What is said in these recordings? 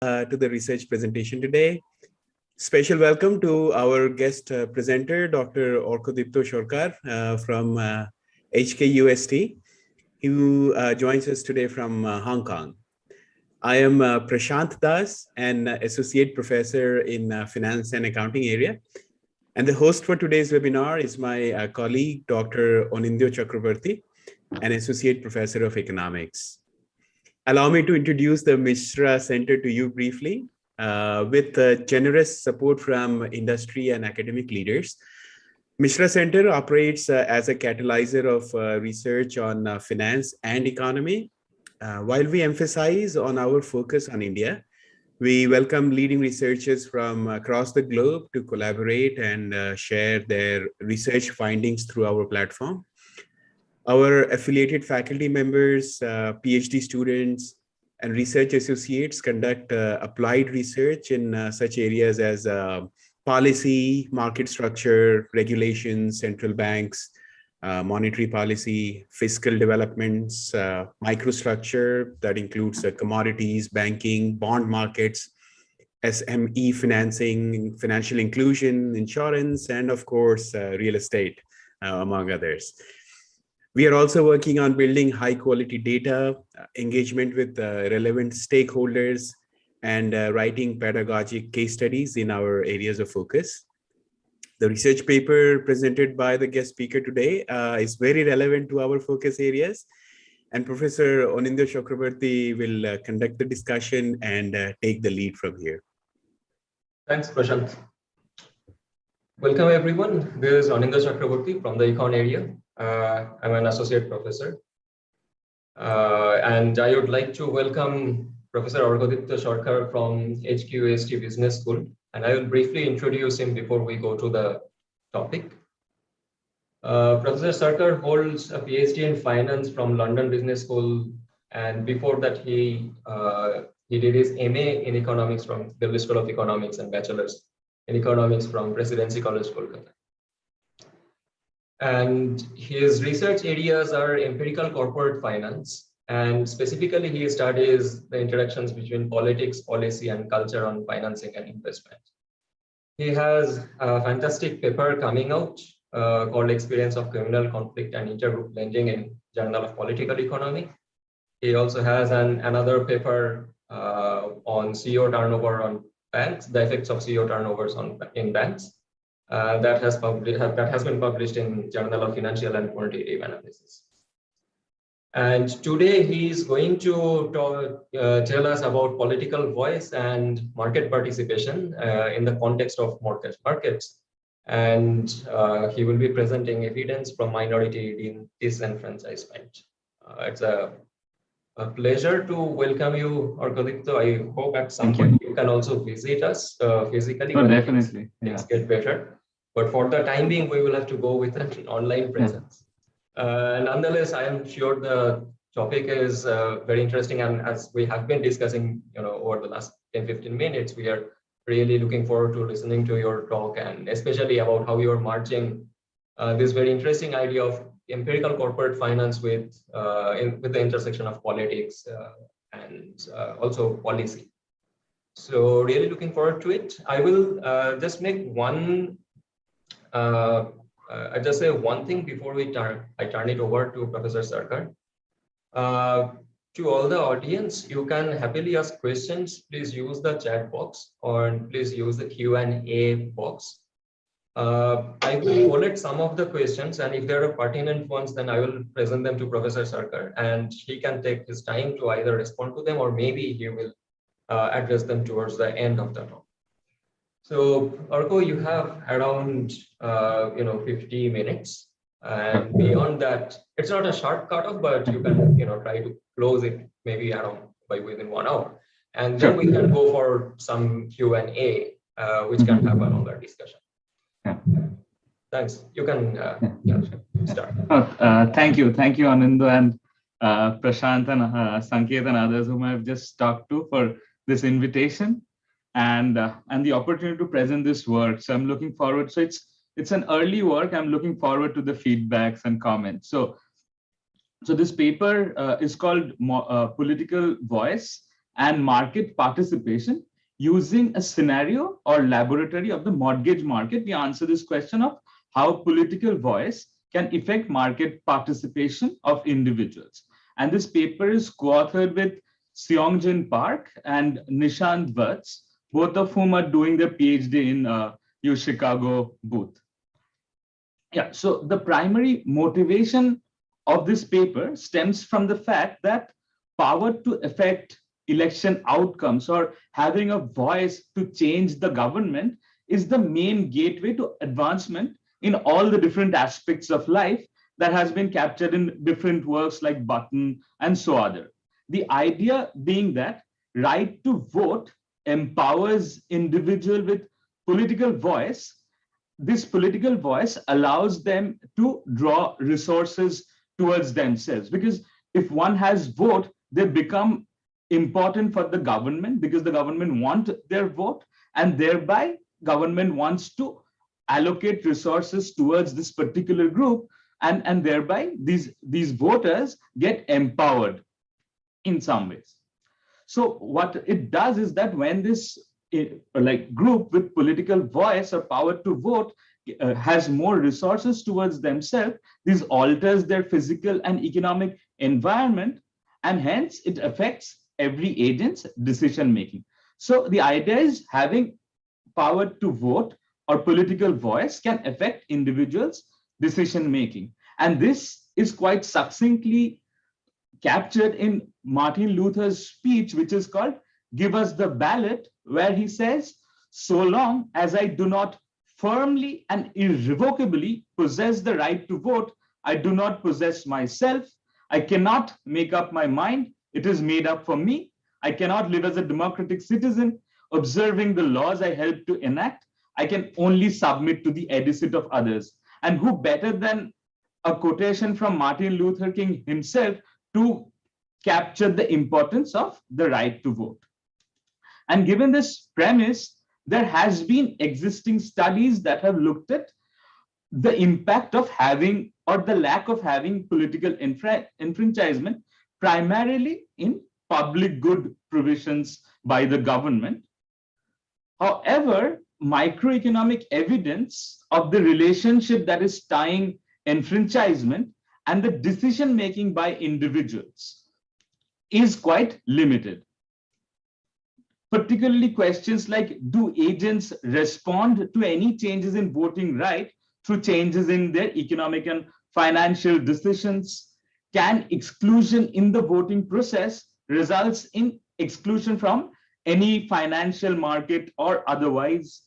To the research presentation today. Special welcome to our guest presenter, Dr. Orkodipto Sorkar from HKUST, who joins us today from Hong Kong. I am Prashant Das, an associate professor in finance and accounting area. And the host for today's webinar is my colleague, Dr. Onindyo Chakrabarti, an associate professor of economics. Allow me to introduce the Mishra Center to you briefly. With generous support from industry and academic leaders, Mishra Center operates as a catalyzer of research on finance and economy. While we emphasize on our focus on India, we welcome leading researchers from across the globe to collaborate and share their research findings through our platform. Our affiliated faculty members, PhD students, and research associates conduct applied research in such areas as policy, market structure, regulations, central banks, monetary policy, fiscal developments, microstructure, that includes commodities, banking, bond markets, SME financing, financial inclusion, insurance, and of course, real estate, among others. We are also working on building high quality data, engagement with relevant stakeholders, and writing pedagogic case studies in our areas of focus. The research paper presented by the guest speaker today is very relevant to our focus areas. And Professor Onindyo Chakrabarti will conduct the discussion and take the lead from here. Thanks, Prashant. Welcome, everyone. This is Hmda Chakrabarti from the Econ area. I'm an associate professor. And I would like to welcome Professor Orkodipto Sorkar from HKUST Business School. And I will briefly introduce him before we go to the topic. Professor Sorkar holds a PhD in finance from London Business School. And before that, he did his MA in economics from the School of Economics and bachelor's in economics from Presidency College, Kolkata. And his research areas are empirical corporate finance, and specifically he studies the interactions between politics, policy, and culture on financing and investment. He has a fantastic paper coming out called Experience of Criminal Conflict and Intergroup Lending in Journal of Political Economy. He also has another paper on CEO turnover on banks, the effects of CEO turnovers in banks. That has been published in Journal of Financial and Quantitative Analysis. And today he is going to tell us about political voice and market participation in the context of mortgage markets. And he will be presenting evidence from minority disenfranchisement. It's a pleasure to welcome you, Orkodipto. I hope at some point you can also visit us physically. Oh, definitely. Things get better. But for the time being, we will have to go with an online presence. Nonetheless, I am sure the topic is very interesting. And as we have been discussing, over the last 10-15 minutes, we are really looking forward to listening to your talk, and especially about how you are merging this very interesting idea of empirical corporate finance with the intersection of politics and also policy. So really looking forward to it. I will just make I just say one thing before I turn it over to Professor Sorkar. To all the audience, you can happily ask questions. Please use the chat box or please use the Q&A box. I will collect some of the questions, and if there are pertinent ones, then I will present them to Professor Sorkar, and he can take his time to either respond to them or maybe he will address them towards the end of the talk. So, Orko, you have around 50 minutes, and beyond that, it's not a short cutoff, but you can try to close it maybe within 1 hour, and then we can go for some Q&A, which can have a longer discussion. Thanks. You can start. Thank you, Anindya and Prashant and Sanket and others whom I've just talked to for this invitation and the opportunity to present this work. So I'm looking forward. So it's an early work. I'm looking forward to the feedbacks and comments. So this paper is called Political Voice and market participation using a scenario or laboratory of the mortgage market. We answer this question of how political voice can affect market participation of individuals. And this paper is co-authored with Seongjin Park and Nishant Vats, both of whom are doing their PhD in U Chicago booth. Yeah, so the primary motivation of this paper stems from the fact that power to affect election outcomes or having a voice to change the government is the main gateway to advancement in all the different aspects of life that has been captured in different works like Button and so other. The idea being that right to vote empowers individual with political voice. This political voice allows them to draw resources towards themselves, because if one has vote, they become important for the government because the government want their vote, and thereby government wants to allocate resources towards this particular group, and thereby these voters get empowered in some ways. So what it does is that when this like group with political voice or power to vote has more resources towards themselves, this alters their physical and economic environment, and hence it affects every agent's decision making. So the idea is having power to vote or political voice can affect individuals' decision making. And this is quite succinctly captured in Martin Luther's speech, which is called "Give Us the Ballot," where he says, "So long as I do not firmly and irrevocably possess the right to vote, I do not possess myself. I cannot make up my mind. It is made up for me. I cannot live as a democratic citizen, observing the laws I help to enact. I can only submit to the edicit of others." And who better than a quotation from Martin Luther King himself to capture the importance of the right to vote. And given this premise, there has been existing studies that have looked at the impact of having or the lack of having political enfranchisement, primarily in public good provisions by the government. However, microeconomic evidence of the relationship that is tying enfranchisement and the decision making by individuals is quite limited. Particularly questions like, do agents respond to any changes in voting right through changes in their economic and financial decisions? Can exclusion in the voting process results in exclusion from any financial market or otherwise?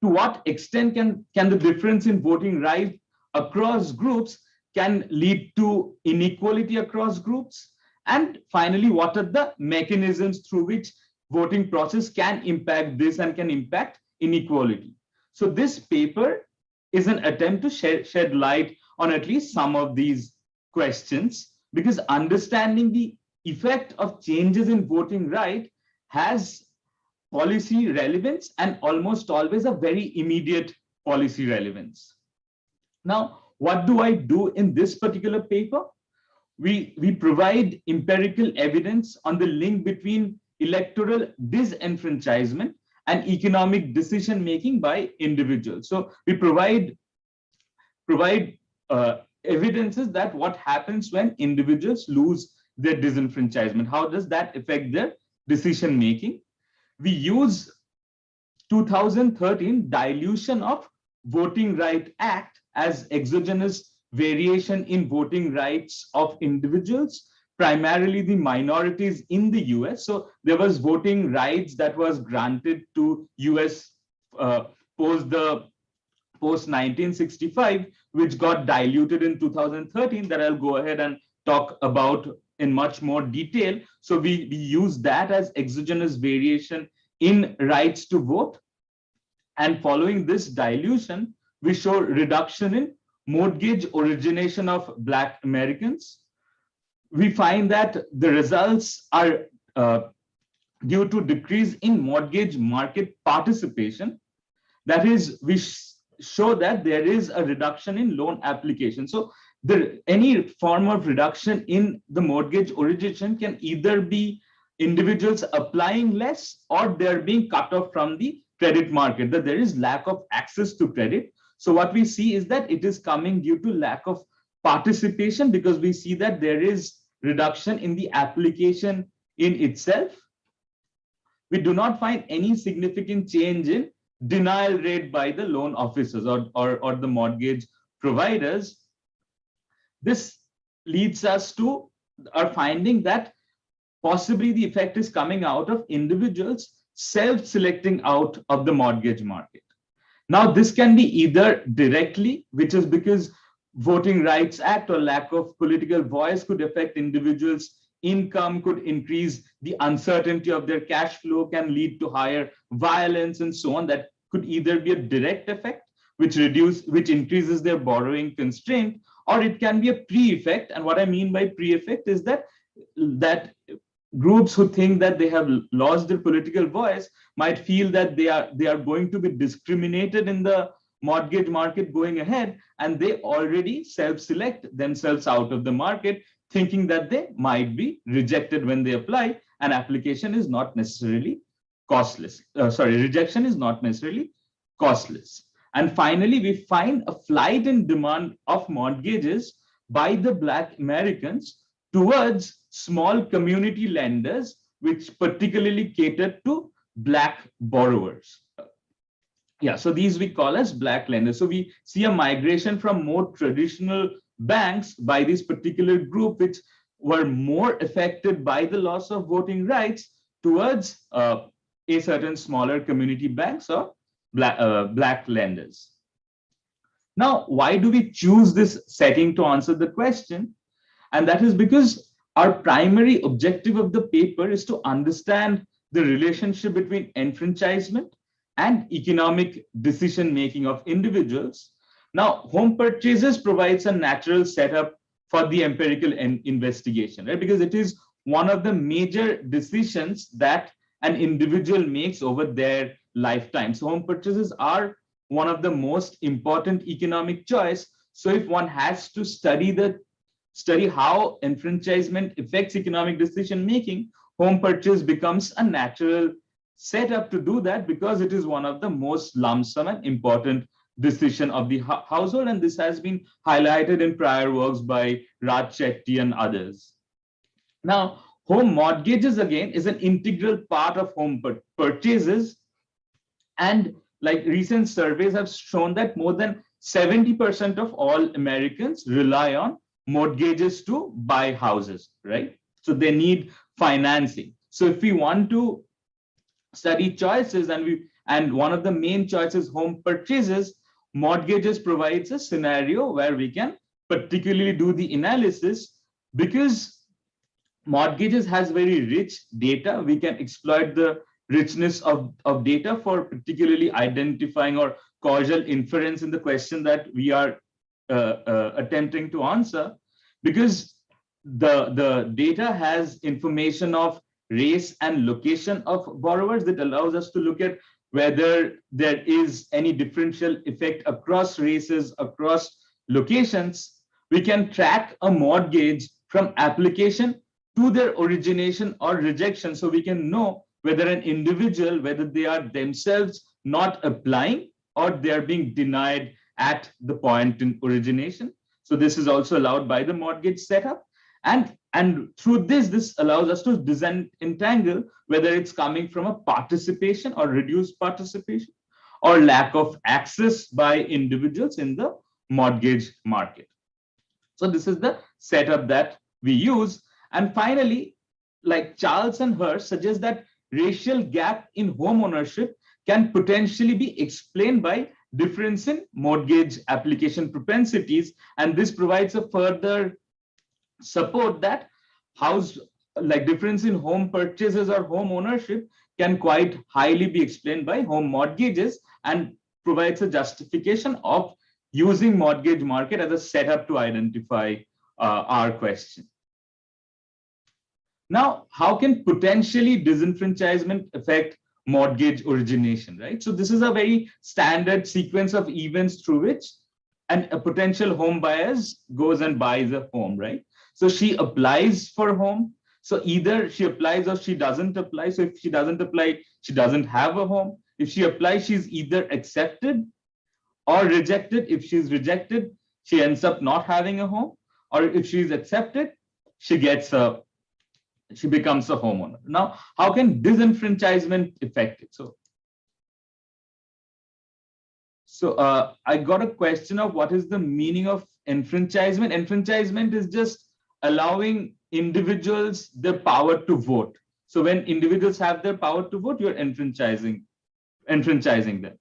To what extent can the difference in voting right across groups can lead to inequality across groups? And finally, what are the mechanisms through which voting process can impact this and can impact inequality? So this paper is an attempt to shed light on at least some of these questions, because understanding the effect of changes in voting right has policy relevance and almost always a very immediate policy relevance. Now, what do I do in this particular paper? We provide empirical evidence on the link between electoral disenfranchisement and economic decision making by individuals. So we provide evidences that what happens when individuals lose their disenfranchisement. How does that affect their decision making? We use 2013 Dilution of Voting Right Act as exogenous variation in voting rights of individuals, primarily the minorities in the US. So there was voting rights that was granted to US post 1965, which got diluted in 2013, that I'll go ahead and talk about in much more detail. So we use that as exogenous variation in rights to vote. And following this dilution, we show reduction in mortgage origination of Black Americans. We find that the results are due to decrease in mortgage market participation. That is, we show that there is a reduction in loan application. So any form of reduction in the mortgage origination can either be individuals applying less, or they're being cut off from the credit market, that there is lack of access to credit. So what we see is that it is coming due to lack of participation, because we see that there is reduction in the application in itself. We do not find any significant change in denial rate by the loan officers or the mortgage providers. This leads us to our finding that possibly the effect is coming out of individuals self-selecting out of the mortgage market. Now, this can be either directly, which is because Voting Rights Act or lack of political voice could affect individuals' income, could increase the uncertainty of their cash flow, can lead to higher violence and so on. That could either be a direct effect, which increases their borrowing constraint, or it can be a pre-effect. And what I mean by pre-effect is that groups who think that they have lost their political voice might feel that they are going to be discriminated in the mortgage market going ahead, and they already self-select themselves out of the market, thinking that they might be rejected when they apply, and application is not necessarily costless. Rejection is not necessarily costless. And finally, we find a flight in demand of mortgages by the Black Americans towards small community lenders, which particularly cater to Black borrowers. Yeah, so these we call as Black lenders. So we see a migration from more traditional banks by this particular group, which were more affected by the loss of voting rights, towards a certain smaller community banks or Black lenders. Now, why do we choose this setting to answer the question? And that is because our primary objective of the paper is to understand the relationship between enfranchisement and economic decision-making of individuals. Now, home purchases provides a natural setup for the empirical investigation, right? Because it is one of the major decisions that an individual makes over their lifetime. So home purchases are one of the most important economic choice. So if one has to study how enfranchisement affects economic decision making, home purchase becomes a natural setup to do that, because it is one of the most lump sum and important decision of the household, and this has been highlighted in prior works by Raj Chetty and others. Now, home mortgages again is an integral part of home purchases, and like recent surveys have shown that more than 70% of all Americans rely on mortgages to buy houses, right? So they need financing. So if we want to study choices, and one of the main choices, home purchases, mortgages provides a scenario where we can particularly do the analysis, because mortgages has very rich data. We can exploit the richness of data for particularly identifying or causal inference in the question that we are attempting to answer, because the data has information of race and location of borrowers that allows us to look at whether there is any differential effect across races, across locations. We can track a mortgage from application to their origination or rejection, so we can know whether an individual, whether they are themselves not applying or they are being denied at the point in origination. So this is also allowed by the mortgage setup. And through this allows us to disentangle whether it's coming from a participation or reduced participation or lack of access by individuals in the mortgage market. So this is the setup that we use. And finally, like Charles and Hurst suggest that racial gap in home ownership can potentially be explained by difference in mortgage application propensities. And this provides a further support that difference in home purchases or home ownership can quite highly be explained by home mortgages, and provides a justification of using mortgage market as a setup to identify our question. Now, how can potentially disenfranchisement affect mortgage origination, right? So this is a very standard sequence of events through which a potential home buyer goes and buys a home, right? So she applies for home, So either she applies or she doesn't apply. So if she doesn't apply, she doesn't have a home. If she applies, she's either accepted or rejected. If she's rejected, she ends up not having a home. Or if she's accepted, she becomes a homeowner. Now, how can disenfranchisement affect it? So I got a question of what is the meaning of enfranchisement. Enfranchisement is just allowing individuals the power to vote. So when individuals have their power to vote, you're enfranchising them.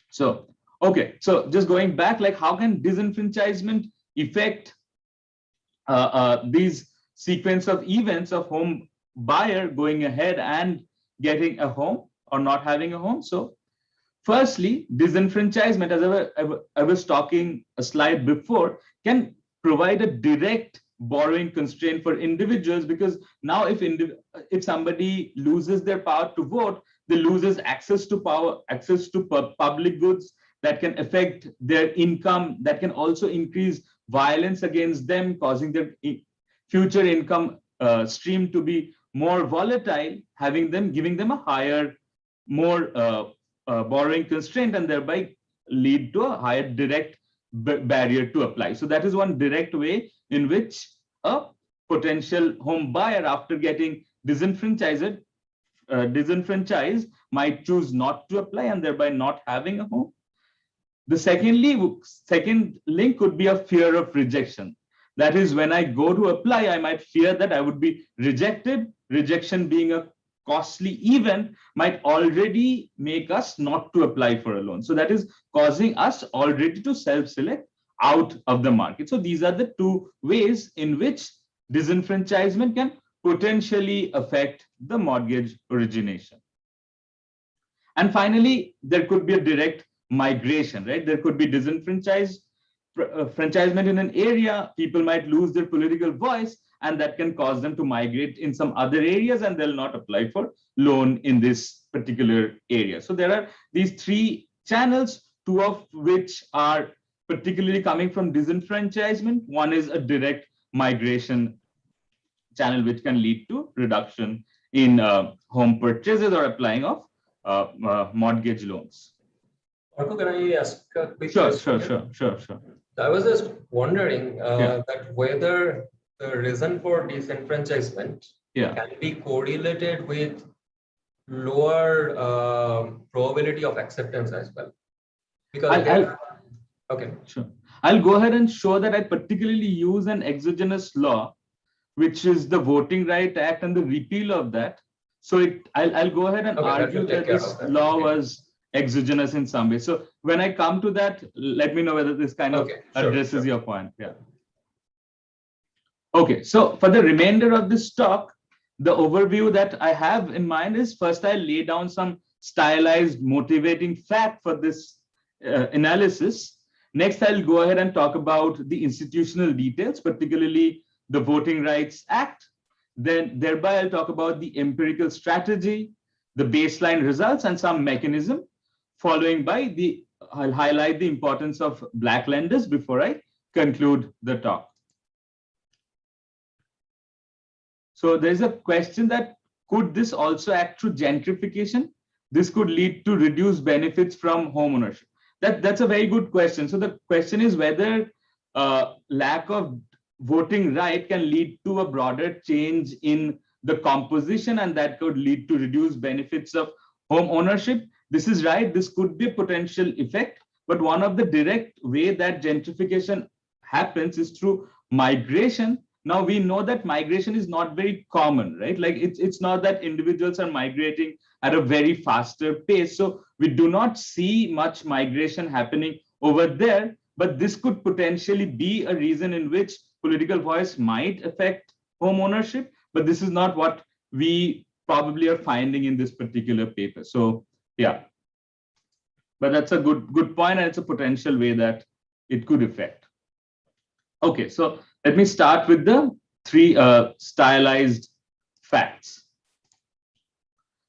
So, okay, so just going back, like how can disenfranchisement affect these sequence of events of home buyer going ahead and getting a home or not having a home? So firstly, disenfranchisement, as I was talking a slide before, can provide a direct borrowing constraint for individuals, because now if somebody loses their power to vote, they loses access to public goods that can affect their income, that can also increase violence against them, causing their future income stream to be more volatile, giving them a higher, more borrowing constraint, and thereby lead to a higher direct barrier to apply. So that is one direct way in which a potential home buyer, after getting disenfranchised, might choose not to apply and thereby not having a home. The second link could be a fear of rejection. That is, when I go to apply, I might fear that I would be rejected. Rejection being a costly event might already make us not to apply for a loan. So that is causing us already to self-select out of the market. So these are the two ways in which disenfranchisement can potentially affect the mortgage origination. And finally, there could be a direct migration, right? There could be disenfranchisement in an area. People might lose their political voice, and that can cause them to migrate in some other areas, and they'll not apply for loan in this particular area. So there are these three channels, two of which are particularly coming from disenfranchisement. One is a direct migration channel, which can lead to reduction in home purchases or applying of mortgage loans. Marco, can I ask a quick question? Sure. I was just wondering that whether the reason for disenfranchisement can be correlated with lower probability of acceptance as well. Because okay, sure. I'll go ahead and show that I particularly use an exogenous law, which is the Voting Right Act and the repeal of that. So I'll go ahead and argue that this law was exogenous in some way. So when I come to that, let me know whether this kind of addresses your point. Yeah. Okay, so for the remainder of this talk, the overview that I have in mind is, first I'll lay down some stylized motivating fact for this analysis. Next, I'll go ahead and talk about the institutional details, particularly the Voting Rights Act. Then thereby I'll talk about the empirical strategy, the baseline results, and some mechanism. Following by I'll highlight the importance of Black lenders before I conclude the talk. So there's a question that, could this also act through gentrification? This could lead to reduced benefits from homeownership. That's a very good question. So the question is whether lack of voting right can lead to a broader change in the composition, and that could lead to reduced benefits of home ownership. This is right. This could be a potential effect, but one of the direct way that gentrification happens is through migration. Now we know that migration is not very common, right? Like it's not that individuals are migrating at a very faster pace. So we do not see much migration happening over there, but this could potentially be a reason in which political voice might affect home ownership, but this is not what we probably are finding in this particular paper. So yeah, but that's a good point, and it's a potential way that it could affect. Okay, so let me start with the three stylized facts.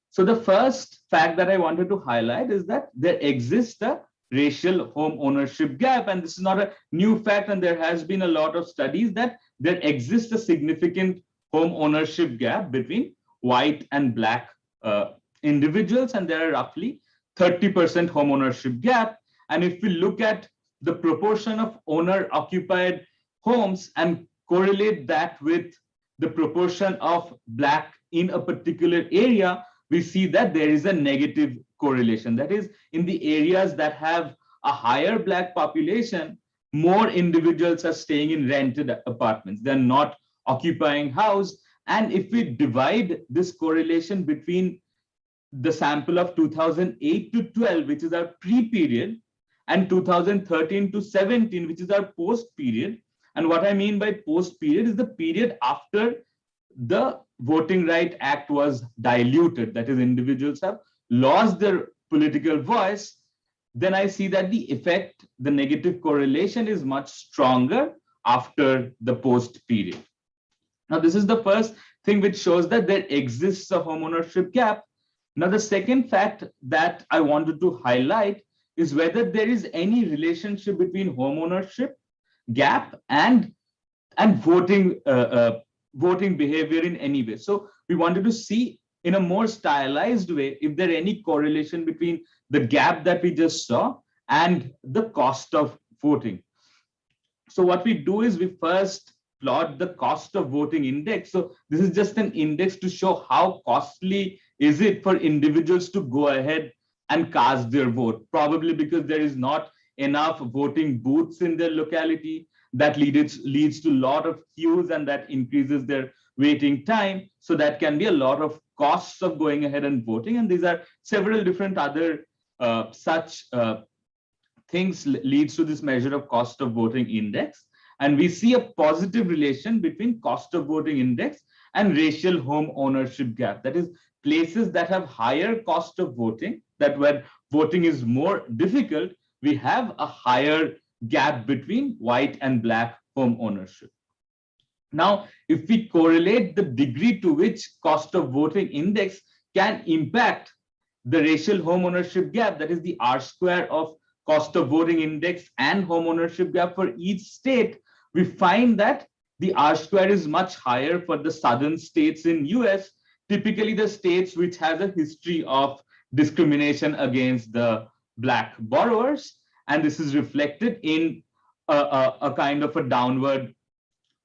So the first fact that I wanted to highlight is that there exists a racial home ownership gap, and this is not a new fact, and there has been a lot of studies that there exists a significant home ownership gap between white and black individuals, and there are roughly 30% home ownership gap. And if we look at the proportion of owner-occupied homes and correlate that with the proportion of black in a particular area, we see that there is a negative correlation. That is, in the areas that have a higher black population, more individuals are staying in rented apartments. They're not occupying house. And if we divide this correlation between the sample of 2008 to 12, which is our pre-period, and 2013 to 17, which is our post-period. And what I mean by post-period is the period after the Voting Right Act was diluted, that is, individuals have lost their political voice. Then I see that the effect, the negative correlation is much stronger after the post-period. Now, this is the first thing which shows that there exists a homeownership gap. Now, the second fact that I wanted to highlight is whether there is any relationship between homeownership gap and voting voting behavior in any way. So we wanted to see in a more stylized way if there any correlation between the gap that we just saw and the cost of voting. So what we do is we first plot the cost of voting index. So this is just an index to show how costly is it for individuals to go ahead and cast their vote, probably because there is not enough voting booths in their locality. That leads to a lot of queues, and that increases their waiting time. So that can be a lot of costs of going ahead and voting. And these are several different other such things leads to this measure of cost of voting index. And we see a positive relation between cost of voting index and racial home ownership gap. That is, places that have higher cost of voting, that where voting is more difficult, we have a higher gap between white and black home ownership. Now, if we correlate the degree to which cost of voting index can impact the racial home ownership gap, that is the R square of cost of voting index and home ownership gap for each state, we find that the R square is much higher for the southern states in US, typically the states which has a history of discrimination against the black borrowers. And this is reflected in a kind of a downward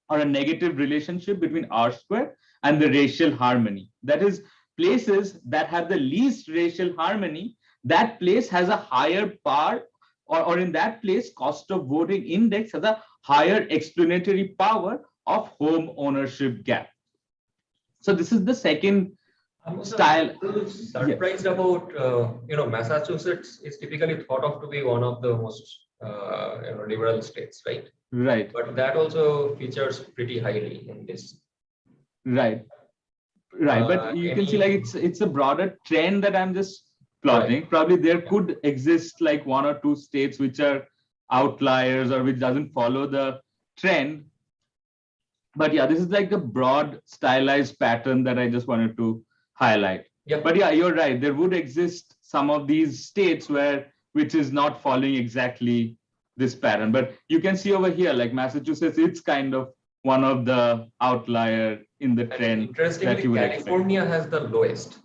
or a negative relationship between R square and the racial harmony. That is, places that have the least racial harmony, that place has a higher power, or in that place, cost of voting index has a higher explanatory power of home ownership gap. So this is the second style. Surprised about Massachusetts is typically thought of to be one of the most liberal states, right? Right. But that also features pretty highly in this. Right. But you can see like it's a broader trend that I'm just plotting. Right. Probably there could exist like one or two states which are outliers or which doesn't follow the trend. But yeah, this is like a broad stylized pattern that I just wanted to highlight. Yeah. But yeah, you're right. There would exist some of these states which is not following exactly this pattern. But you can see over here, like Massachusetts, it's kind of one of the outlier in the trend. Interestingly, California has the lowest.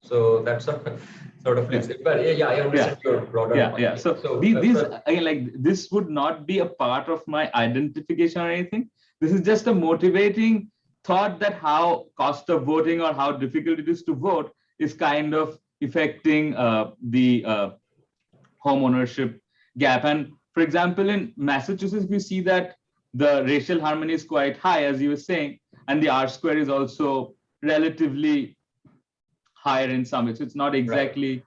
So that's sort of flexible. But yeah, I understand your broader point. Yeah. So these again, like this would not be a part of my identification or anything. This is just a motivating thought that how cost of voting or how difficult it is to vote is kind of affecting the home ownership gap. And for example, in Massachusetts, we see that the racial harmony is quite high, as you were saying, and the R square is also relatively higher in some ways. It's not exactly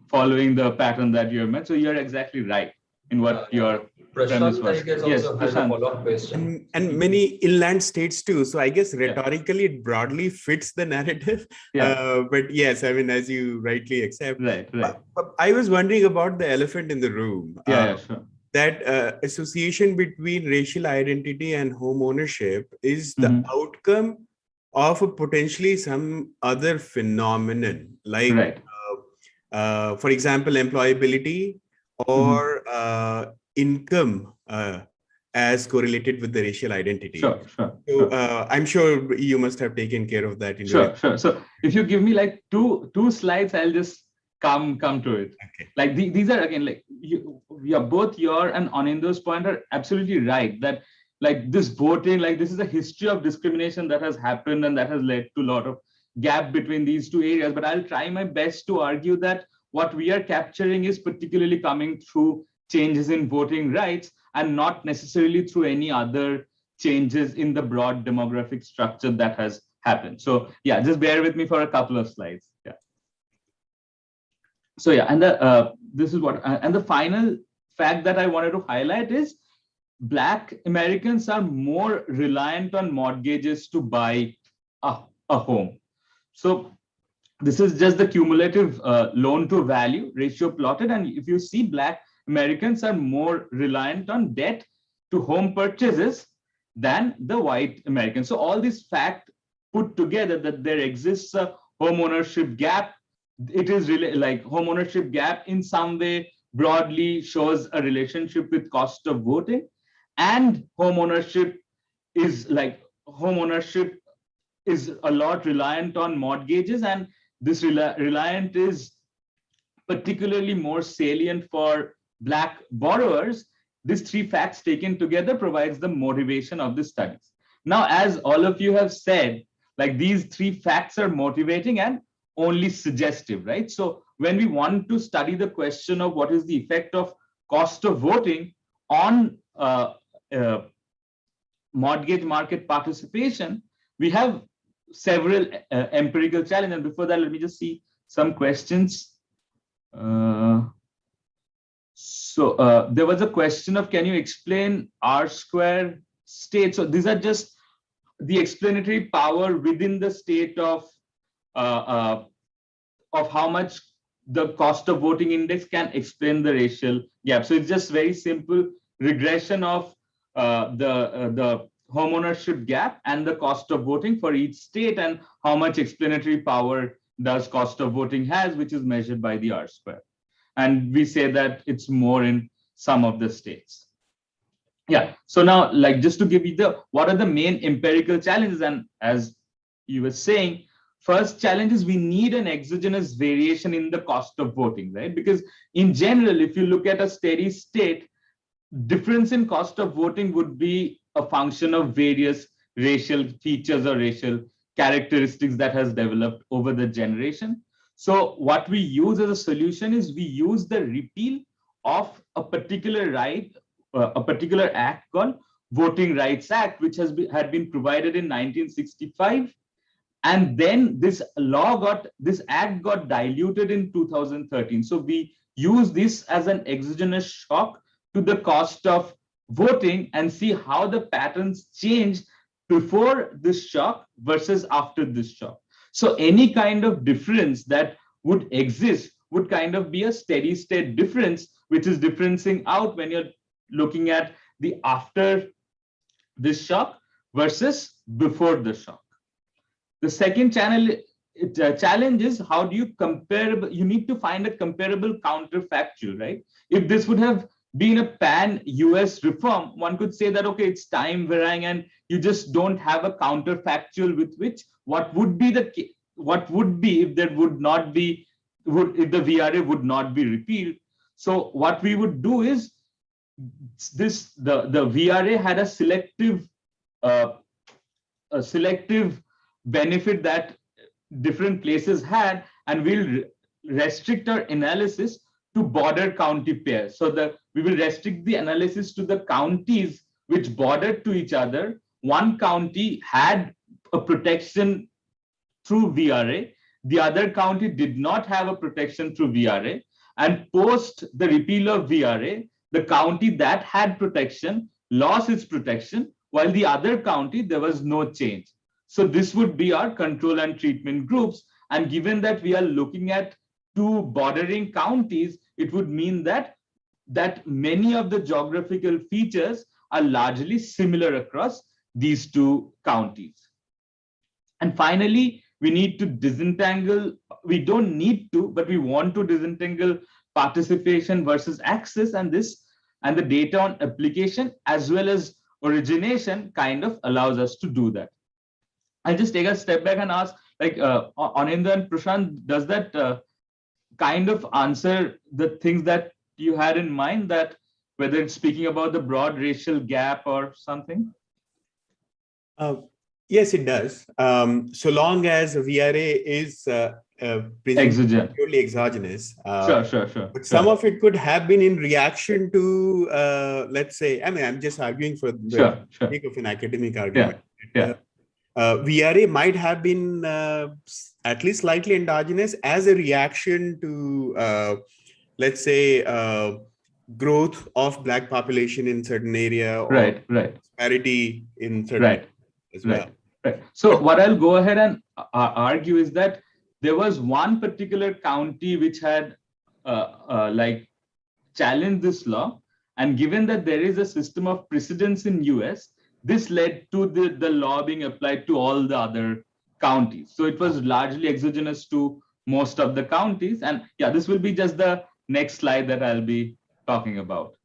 following the pattern that you have meant. So you're exactly right in what your premise was. Yes, has a follow-up question. And many inland states too. So I guess rhetorically it broadly fits the narrative. But yes, I mean, as you rightly accept. Right. But I was wondering about the elephant in the room. Sure. That association between racial identity and home ownership is the outcome of a potentially some other phenomenon, like, for example, employability or income as correlated with the racial identity. Sure. So I'm sure you must have taken care of that. Sure. So if you give me like two slides, I'll just come to it. Okay. Like these are again like both your and Anindo's point are absolutely right, that like this voting, like this is a history of discrimination that has happened and that has led to a lot of gap between these two areas. But I'll try my best to argue that what we are capturing is particularly coming through changes in voting rights and not necessarily through any other changes in the broad demographic structure that has happened. So yeah, just bear with me for a couple of slides. Yeah. So yeah, and this is what, and the final fact that I wanted to highlight is Black Americans are more reliant on mortgages to buy a home. So this is just the cumulative loan to value ratio plotted. And if you see, Black Americans are more reliant on debt to home purchases than the white Americans. So all these facts put together, that there exists a home ownership gap. It is really like home ownership gap in some way broadly shows a relationship with cost of voting, and home ownership is a lot reliant on mortgages, and this reliant is particularly more salient for Black borrowers. These three facts taken together provides the motivation of the studies. Now, as all of you have said, like these three facts are motivating and only suggestive, right? So when we want to study the question of what is the effect of cost of voting on mortgage market participation, we have several empirical challenges. And before that, let me just see some questions. So there was a question of, can you explain R-square state? So these are just the explanatory power within the state of how much the cost of voting index can explain the racial gap. So it's just very simple regression of the homeownership gap and the cost of voting for each state, and how much explanatory power does cost of voting has, which is measured by the R-square. And we say that it's more in some of the states. Yeah, so now like just to give you what are the main empirical challenges, and as you were saying, first challenge is we need an exogenous variation in the cost of voting, right? Because in general, if you look at a steady state, difference in cost of voting would be a function of various racial features or racial characteristics that has developed over the generation. So what we use as a solution is we use the repeal of a particular right, a particular act called Voting Rights Act, which had been provided in 1965. And then this act got diluted in 2013. So we use this as an exogenous shock to the cost of voting and see how the patterns changed before this shock versus after this shock. So any kind of difference that would exist would kind of be a steady state difference, which is differencing out when you're looking at the after this shock versus before the shock. The second challenge is how do you compare? You need to find a comparable counterfactual, right? If this would have been a pan-US reform, one could say that, okay, it's time varying and you just don't have a counterfactual with which what would be if there would not be, if the VRA would not be repealed. So what we would do is the VRA had a selective benefit that different places had, and we'll restrict our analysis to border county pairs. So we will restrict the analysis to the counties which bordered to each other. One county had a protection through VRA, the other county did not have a protection through VRA, and post the repeal of VRA, the county that had protection lost its protection, while the other county, there was no change. So this would be our control and treatment groups. And given that we are looking at two bordering counties, it would mean that many of the geographical features are largely similar across these two counties. And finally, we need to disentangle, we don't need to, but we want to disentangle participation versus access. And this and the data on application as well as origination kind of allows us to do that. I'll just take a step back and ask, like, Anindya and Prashant, does that kind of answer the things that you had in mind, that whether it's speaking about the broad racial gap or something? Yes, it does. So long as VRA is Exogenous. purely exogenous. Sure. But some of it could have been in reaction to, let's say, I mean, I'm just arguing for the sake of an academic argument. VRA might have been at least slightly endogenous as a reaction to, let's say, growth of Black population in certain area, or disparity in certain as well. So what I'll go ahead and argue is that there was one particular county which had like challenged this law, and given that there is a system of precedence in US, this led to the law being applied to all the other counties. So it was largely exogenous to most of the counties. And yeah, this will be just the next slide that I'll be talking about.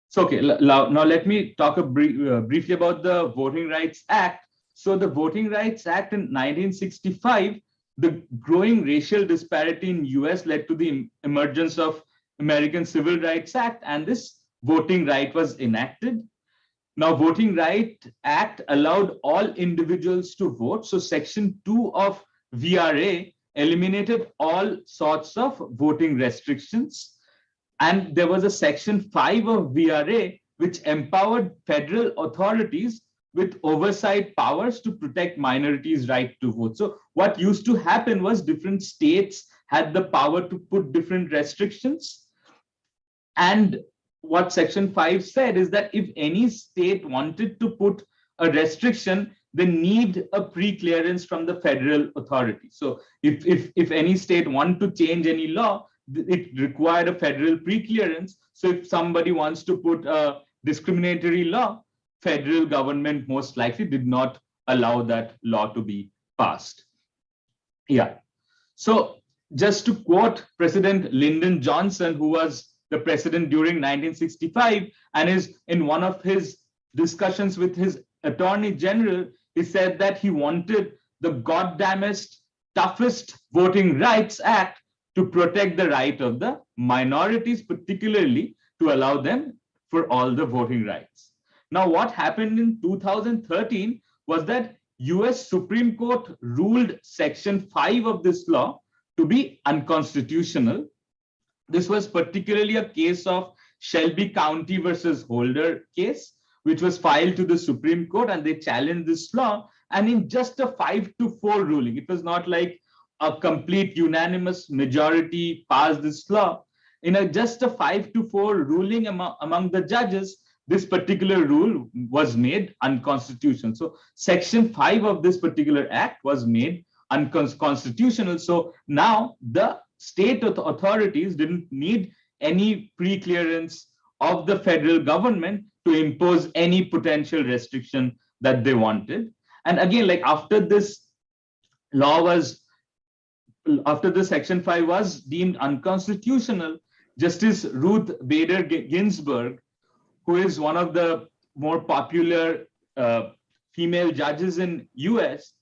So, now let me talk briefly about the Voting Rights Act. So the Voting Rights Act in 1965, the growing racial disparity in US led to the emergence of American Civil Rights Act, and this voting right was enacted. Now, Voting Rights Act allowed all individuals to vote. So Section 2 of VRA eliminated all sorts of voting restrictions. And there was a Section 5 of VRA, which empowered federal authorities with oversight powers to protect minorities' right to vote. So what used to happen was different states had the power to put different restrictions. And what Section 5 said is that if any state wanted to put a restriction, they need a pre-clearance from the federal authority. So if any state wanted to change any law, it required a federal pre-clearance. So if somebody wants to put a discriminatory law, federal government most likely did not allow that law to be passed. So just to quote President Lyndon Johnson, who was the president during 1965, and is in one of his discussions with his attorney general, he said that he wanted the goddamnest, toughest Voting Rights Act to protect the right of the minorities, particularly to allow them for all the voting rights. Now, what happened in 2013 was that US Supreme Court ruled Section 5 of this law to be unconstitutional. This was particularly a case of Shelby County versus Holder case, which was filed to the Supreme Court, and they challenged this law. And in just a 5-4 ruling, it was not like a complete unanimous majority passed this law. In just a 5-4 ruling among the judges, this particular rule was made unconstitutional. So Section 5 of this particular act was made unconstitutional. So now the state authorities didn't need any pre-clearance of the federal government to impose any potential restriction that they wanted. And again, like after this Section 5 was deemed unconstitutional, Justice Ruth Bader Ginsburg, who is one of the more popular female judges in US,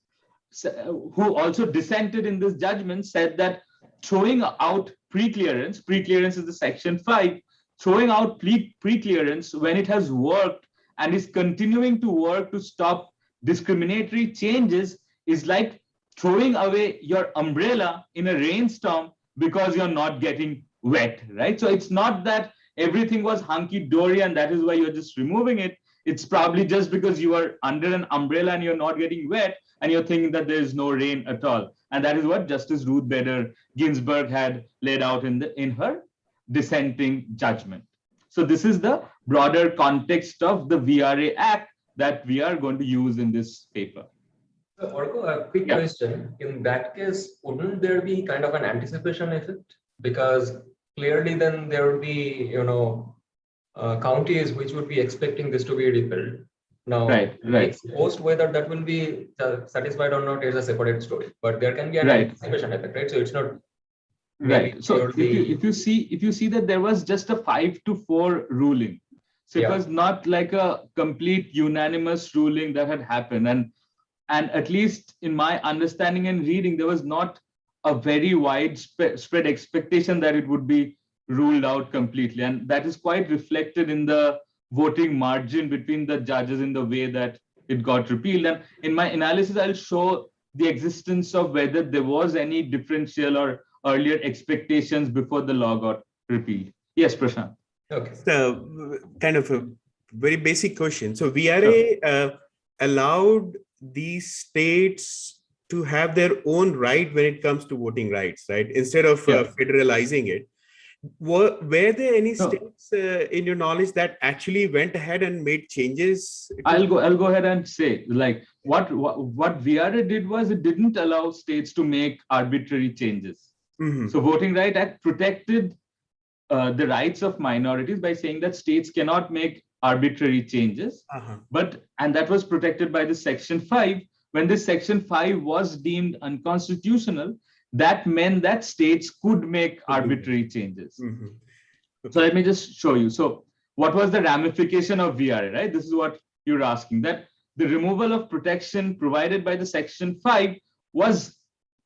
who also dissented in this judgment, said that throwing out pre-clearance is the Section 5, throwing out pre-clearance when it has worked and is continuing to work to stop discriminatory changes is like throwing away your umbrella in a rainstorm because you're not getting wet, right? So it's not that everything was hunky-dory and that is why you're just removing it. It's probably just because you are under an umbrella and you're not getting wet and you're thinking that there is no rain at all. And that is what Justice Ruth Bader Ginsburg had laid out in her dissenting judgment. So this is the broader context of the VRA Act that we are going to use in this paper. So, Orko, a quick question. In that case, wouldn't there be kind of an anticipation effect? Because clearly then there would be, counties which would be expecting this to be repealed. Now, post whether that will be satisfied or not is a separate story, but there can be an anticipation effect, right? So it's not Right. So if you see that there was just a 5-4 ruling, so it was not like a complete unanimous ruling that had happened, and at least in my understanding and reading, there was not a very widespread expectation that it would be ruled out completely, and that is quite reflected in the voting margin between the judges in the way that it got repealed. And in my analysis, I'll show the existence of whether there was any differential or earlier expectations before the law got repealed. Yes, Prashant. Okay. So, kind of a very basic question. So, VRA allowed these states to have their own right when it comes to voting rights, right? Instead of federalizing it. Were there any states in your knowledge that actually went ahead and made changes? I'll go ahead and say, like, what VRA did was it didn't allow states to make arbitrary changes. Mm-hmm. So Voting Right Act protected the rights of minorities by saying that states cannot make arbitrary changes. And that was protected by the Section 5. When this Section 5 was deemed unconstitutional, that meant that states could make arbitrary changes. Mm-hmm. Okay. So let me just show you. So what was the ramification of VRA, right? This is what you're asking, that the removal of protection provided by the Section 5 was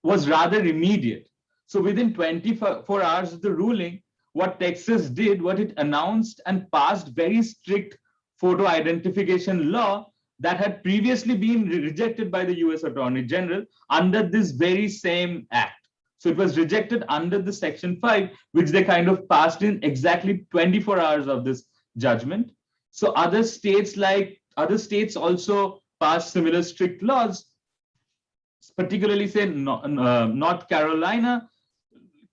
rather immediate. So within 24 hours of the ruling, what Texas did, what it announced and passed very strict photo identification law that had previously been rejected by the US Attorney General under this very same act. So it was rejected under the Section 5, which they kind of passed in exactly 24 hours of this judgment. So other states also passed similar strict laws, particularly say North Carolina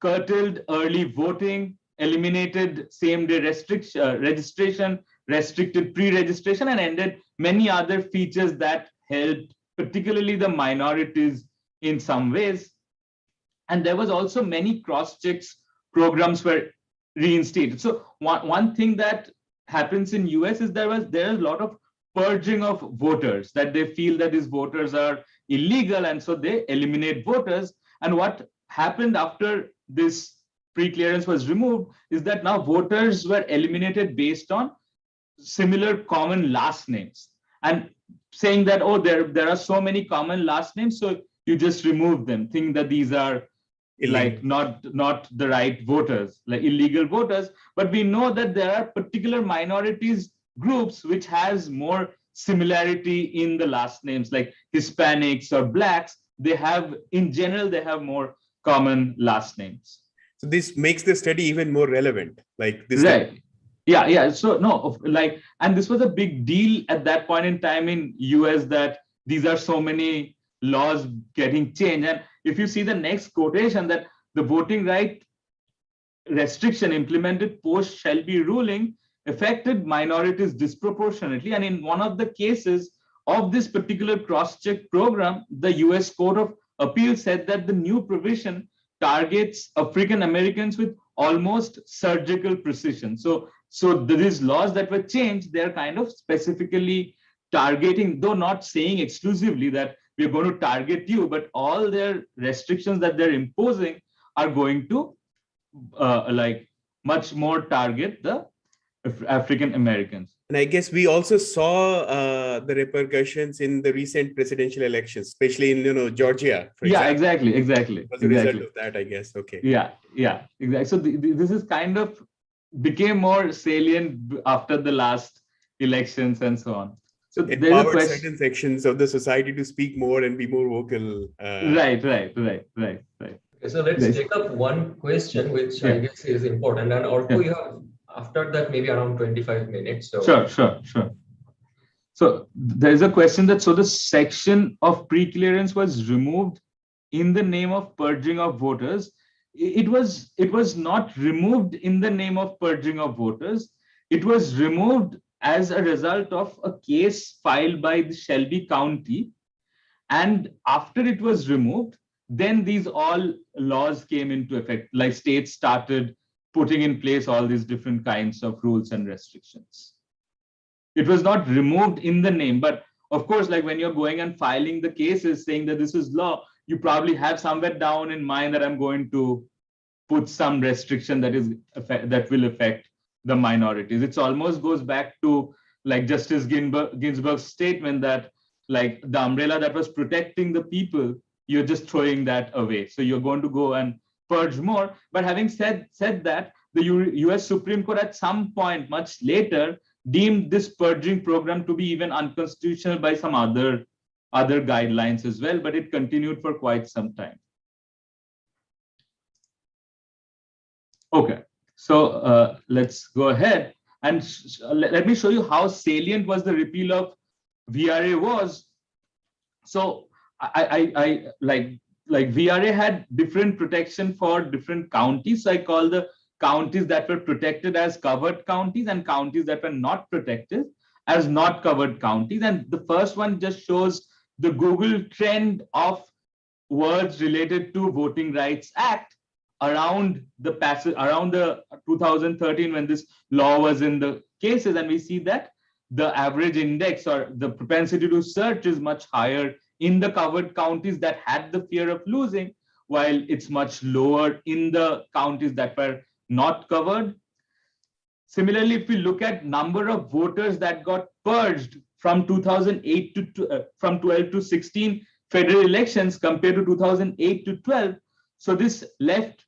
curtailed early voting, eliminated same-day registration, restricted pre-registration, and ended many other features that helped particularly the minorities in some ways. And there was also many cross-checks programs were reinstated. So one thing that happens in US is there is a lot of purging of voters, that they feel that these voters are illegal, and so they eliminate voters. And what happened after this pre-clearance was removed is that now voters were eliminated based on similar common last names, and saying that, oh, there are so many common last names, so you just remove them, think that these are like not the right voters, like illegal voters. But we know that there are particular minorities groups which has more similarity in the last names, like Hispanics or Blacks. They have, in general, they have more common last names. So this makes the study even more relevant, like this. Right. Yeah. So no, like, and this was a big deal at that point in time in US, that these are so many laws getting changed. And if you see the next quotation, that the voting right restriction implemented post Shelby ruling affected minorities disproportionately. And in one of the cases of this particular cross-check program, the US Court of Appeal said that the new provision targets African Americans with almost surgical precision. So these laws that were changed, they're kind of specifically targeting, though not saying exclusively that we're going to target you, but all their restrictions that they're imposing are going to like much more target the African Americans. And I guess we also saw the repercussions in the recent presidential elections, especially in Georgia. For example. Exactly. As a result of that, I guess. Okay. Yeah, exactly. So this is kind of became more salient after the last elections and so on. So empowered certain sections of the society to speak more and be more vocal. Right. Okay, so let's take up one question, which I guess is important. And Orko, you have after that maybe around 25 minutes. So. Sure. So there is a question that, so the section of pre-clearance was removed in the name of purging of voters. It was not removed in the name of purging of voters. It was removed as a result of a case filed by the Shelby County. And after it was removed, then these all laws came into effect, like states started putting in place all these different kinds of rules and restrictions. It was not removed in the name, but of course, like when you're going and filing the cases saying that this is law, you probably have somewhere down in mind that I'm going to put some restriction that will affect the minorities. It almost goes back to like Justice Ginsburg's statement that like the umbrella that was protecting the people, you're just throwing that away. So you're going to go and purge more. But having said that, the US Supreme Court at some point much later deemed this purging program to be even unconstitutional by some other guidelines as well, but it continued for quite some time. Okay, so let's go ahead and let me show you how salient was the repeal of VRA was. So I like VRA had different protection for different counties. So I call the counties that were protected as covered counties and counties that were not protected as not covered counties. And the first one just shows the Google trend of words related to Voting Rights Act around the 2013 when this law was in the cases, and we see that the average index or the propensity to search is much higher in the covered counties that had the fear of losing, while it's much lower in the counties that were not covered. Similarly, if we look at number of voters that got purged from 2008 to from 12 to 16 federal elections compared to 2008 to 12, so this left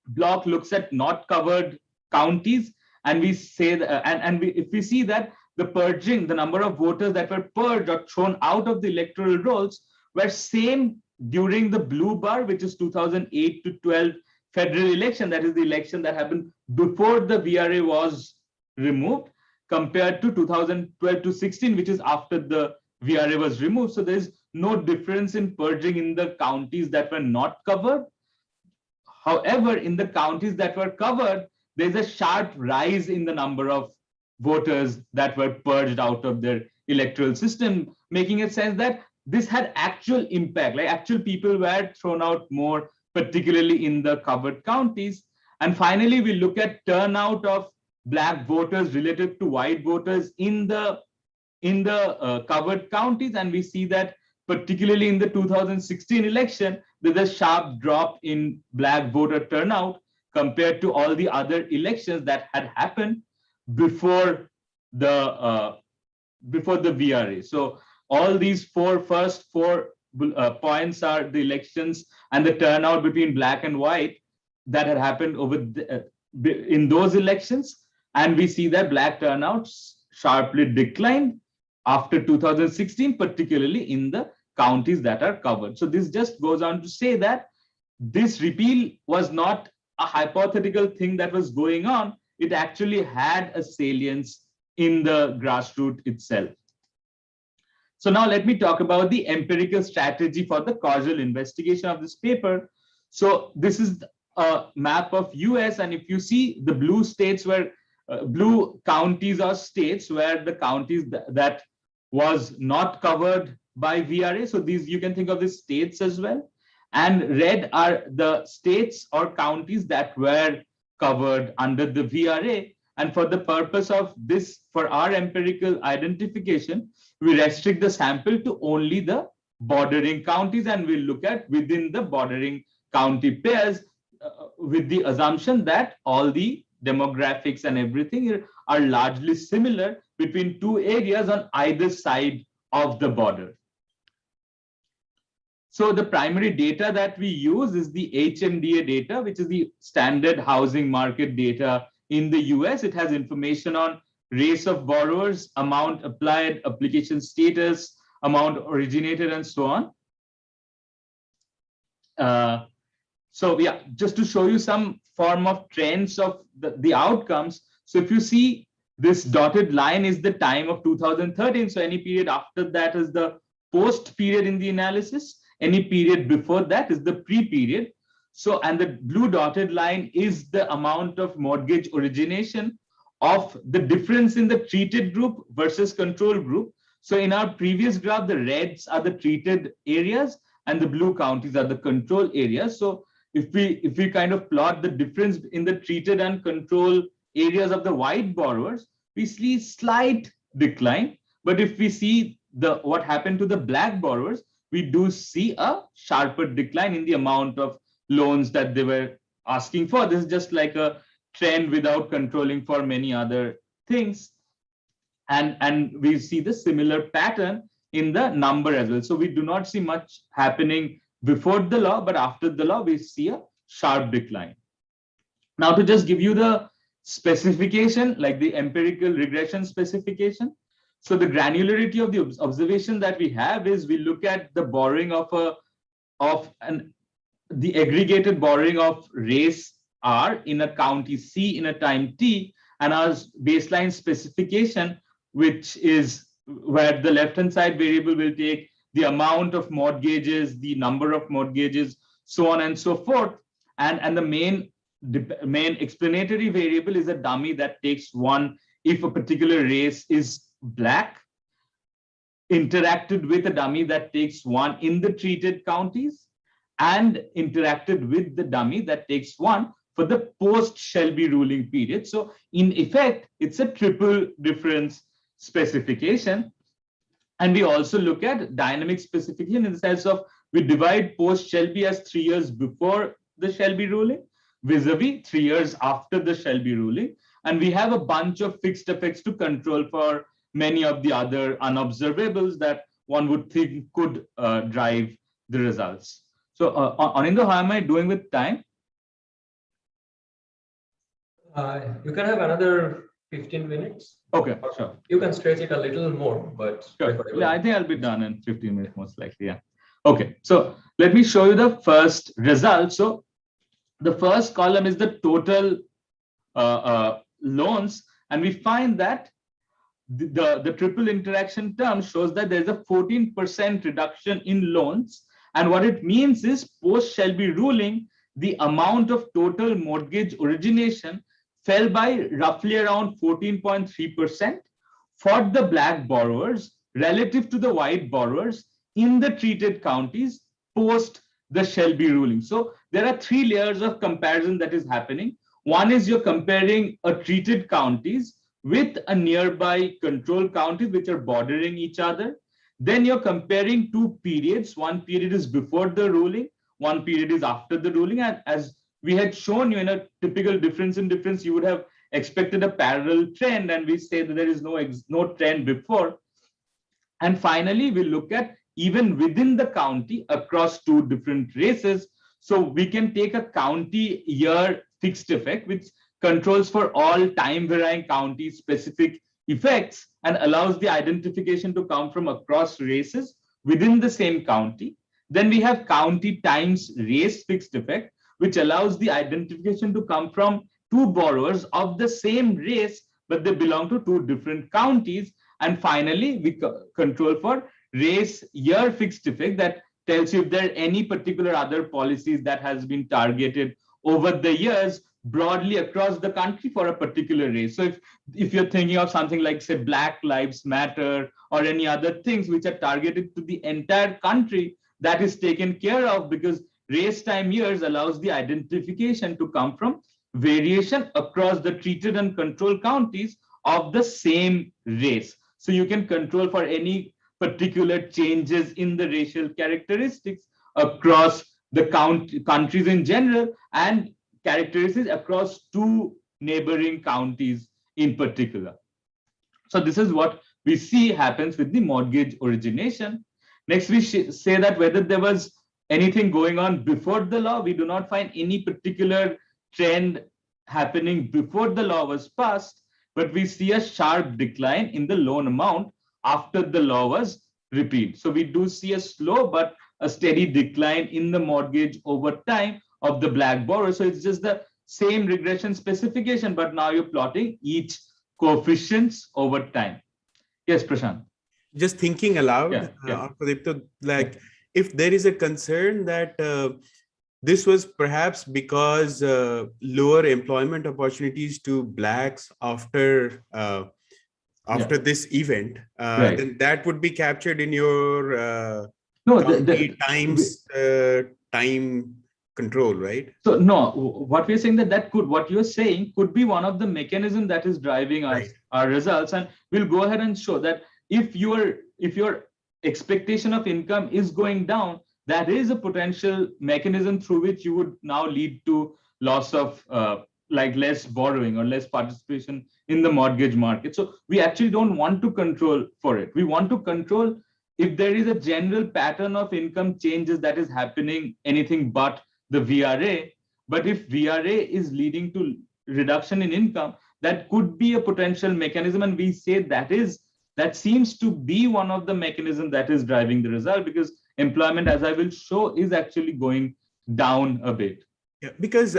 block looks at not covered counties, and we say that, if we see that the purging, the number of voters that were purged or thrown out of the electoral rolls were same during the blue bar, which is 2008 to 12 federal election, that is the election that happened before the VRA was removed, compared to 2012 to 16, which is after the VRA was removed. So there is no difference in purging in the counties that were not covered. However, in the counties that were covered, there's a sharp rise in the number of voters that were purged out of their electoral system, making it sense that this had actual impact, like actual people were thrown out more, particularly in the covered counties. And finally, we look at turnout of Black voters relative to white voters in the covered counties, and we see that particularly in the 2016 election, there's a sharp drop in Black voter turnout compared to all the other elections that had happened before the VRA. So all these first four points are the elections and the turnout between Black and white that had happened in those elections, and we see that Black turnouts sharply declined after 2016, particularly in the counties that are covered. So this just goes on to say that this repeal was not a hypothetical thing that was going on. It actually had a salience in the grassroots itself. So now let me talk about the empirical strategy for the causal investigation of this paper. So this is a map of US, and if you see the blue states where blue counties or states where the counties that was not covered by VRA. So these, you can think of the states as well. And red are the states or counties that were covered under the VRA. And for the purpose of this, for our empirical identification, we restrict the sample to only the bordering counties, and we'll look at within the bordering county pairs with the assumption that all the demographics and everything are largely similar between two areas on either side of the border. So the primary data that we use is the Hmda data, which is the standard housing market data in the US. It has information on race of borrowers, amount applied, application status, amount originated, and so on. So yeah, just to show you some form of trends of the outcomes. So if you see this dotted line is the time of 2013. So any period after that is the post period in the analysis. Any period before that is the pre-period. So, and the blue dotted line is the amount of mortgage origination of the difference in the treated group versus control group. So in our previous graph, the reds are the treated areas and the blue counties are the control areas. So if we kind of plot the difference in the treated and control areas of the white borrowers, we see slight decline. But if we see what happened to the Black borrowers, we do see a sharper decline in the amount of loans that they were asking for. This is just like a trend without controlling for many other things. And we see the similar pattern in the number as well. So we do not see much happening before the law, but after the law, we see a sharp decline. Now, to just give you the specification, like the empirical regression specification. So the granularity of the observation that we have is we look at the borrowing the aggregated borrowing of race R in a county C in a time T, and our baseline specification, which is where the left-hand side variable will take the amount of mortgages, the number of mortgages, so on and so forth. And the main explanatory variable is a dummy that takes 1 if a particular race is black, interacted with a dummy that takes 1 in the treated counties, and interacted with the dummy that takes 1 for the post-Shelby ruling period. So in effect, it's a triple difference specification. And we also look at dynamic specification in the sense of we divide post-Shelby as 3 years before the Shelby ruling, vis-a-vis 3 years after the Shelby ruling. And we have a bunch of fixed effects to control for many of the other unobservables that one would think could drive the results. So Anindo, how am I doing with time? You can have another 15 minutes. Okay, sure. You can stretch it a little more, but sure. Yeah, I think I'll be done in 15 minutes most likely. Yeah. Okay, so let me show you the first result. So the first column is the total loans, and we find that the triple interaction term shows that there's a 14% reduction in loans. And what it means is post-Shelby ruling, the amount of total mortgage origination fell by roughly around 14.3% for the black borrowers relative to the white borrowers in the treated counties post the Shelby ruling. So there are 3 layers of comparison that is happening. One is you're comparing a treated counties with a nearby control counties which are bordering each other. Then you're comparing 2 periods. One period is before the ruling, one period is after the ruling. And as we had shown you in a typical difference in difference, you would have expected a parallel trend, and we say that there is no trend before. And finally, we look at even within the county across 2 different races. So we can take a county year fixed effect, which controls for all time varying county specific effects and allows the identification to come from across races within the same county. Then we have county times race fixed effect, which allows the identification to come from 2 borrowers of the same race, but they belong to 2 different counties. And finally, we control for race year fixed effect that tells you if there are any particular other policies that has been targeted over the years broadly across the country for a particular race. So if you're thinking of something like, say, Black Lives Matter or any other things which are targeted to the entire country, that is taken care of because race time years allows the identification to come from variation across the treated and control counties of the same race. So you can control for any particular changes in the racial characteristics across the countries in general and characteristics across 2 neighboring counties in particular. So this is what we see happens with the mortgage origination. Next, we say that whether there was anything going on before the law, we do not find any particular trend happening before the law was passed, but we see a sharp decline in the loan amount after the law was repealed. So we do see a slow but a steady decline in the mortgage over time of the black borrower. So it's just the same regression specification, but now you're plotting each coefficients over time. Yes, Prashant. Just thinking aloud, like if there is a concern that this was perhaps because lower employment opportunities to blacks after this event, then that would be captured in your time control, right? So no, what we're saying what you're saying could be one of the mechanisms that is driving our results, and we'll go ahead and show that if your expectation of income is going down, that is a potential mechanism through which you would now lead to loss of like less borrowing or less participation in the mortgage market. So we actually don't want to control for it. We want to control if there is a general pattern of income changes that is happening anything but the VRA. But if VRA is leading to reduction in income, that could be a potential mechanism. And we say that seems to be one of the mechanisms that is driving the result, because employment, as I will show, is actually going down a bit. Yeah, because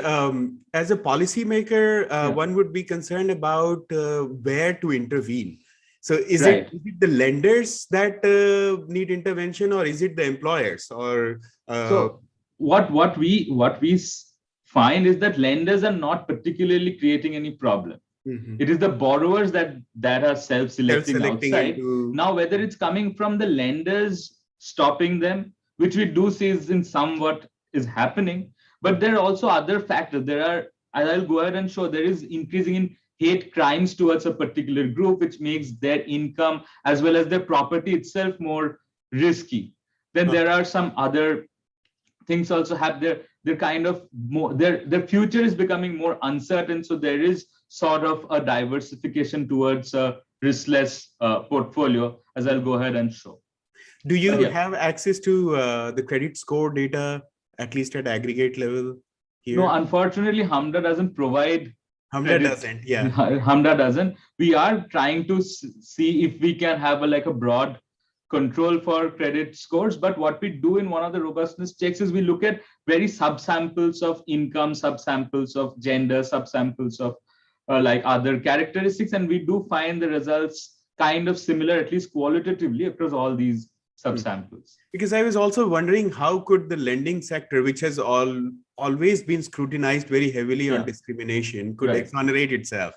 as a policymaker, one would be concerned about where to intervene. So is it the lenders that need intervention, or is it the employers? Or so what we find is that lenders are not particularly creating any problem. It is the borrowers that are self-selecting outside. Now, whether it's coming from the lenders stopping them, which we do see is in somewhat is happening, but there are also other factors. There are, as I'll go ahead and show, there is increasing in hate crimes towards a particular group, which makes their income as well as their property itself more risky. Then there are some other things also have their kind of more, their future is becoming more uncertain. So there is sort of a diversification towards a riskless portfolio, as I'll go ahead and show. Do you have access to the credit score data, at least at aggregate level here? No, unfortunately, Hmda doesn't provide. Hmda doesn't, yeah. Hmda doesn't. We are trying to see if we can have a broad control for credit scores. But what we do in one of the robustness checks is we look at very subsamples of income, subsamples of gender, subsamples of like other characteristics. And we do find the results kind of similar, at least qualitatively, across all these subsamples. Because I was also wondering, how could the lending sector, which has always been scrutinized very heavily on discrimination, could exonerate itself?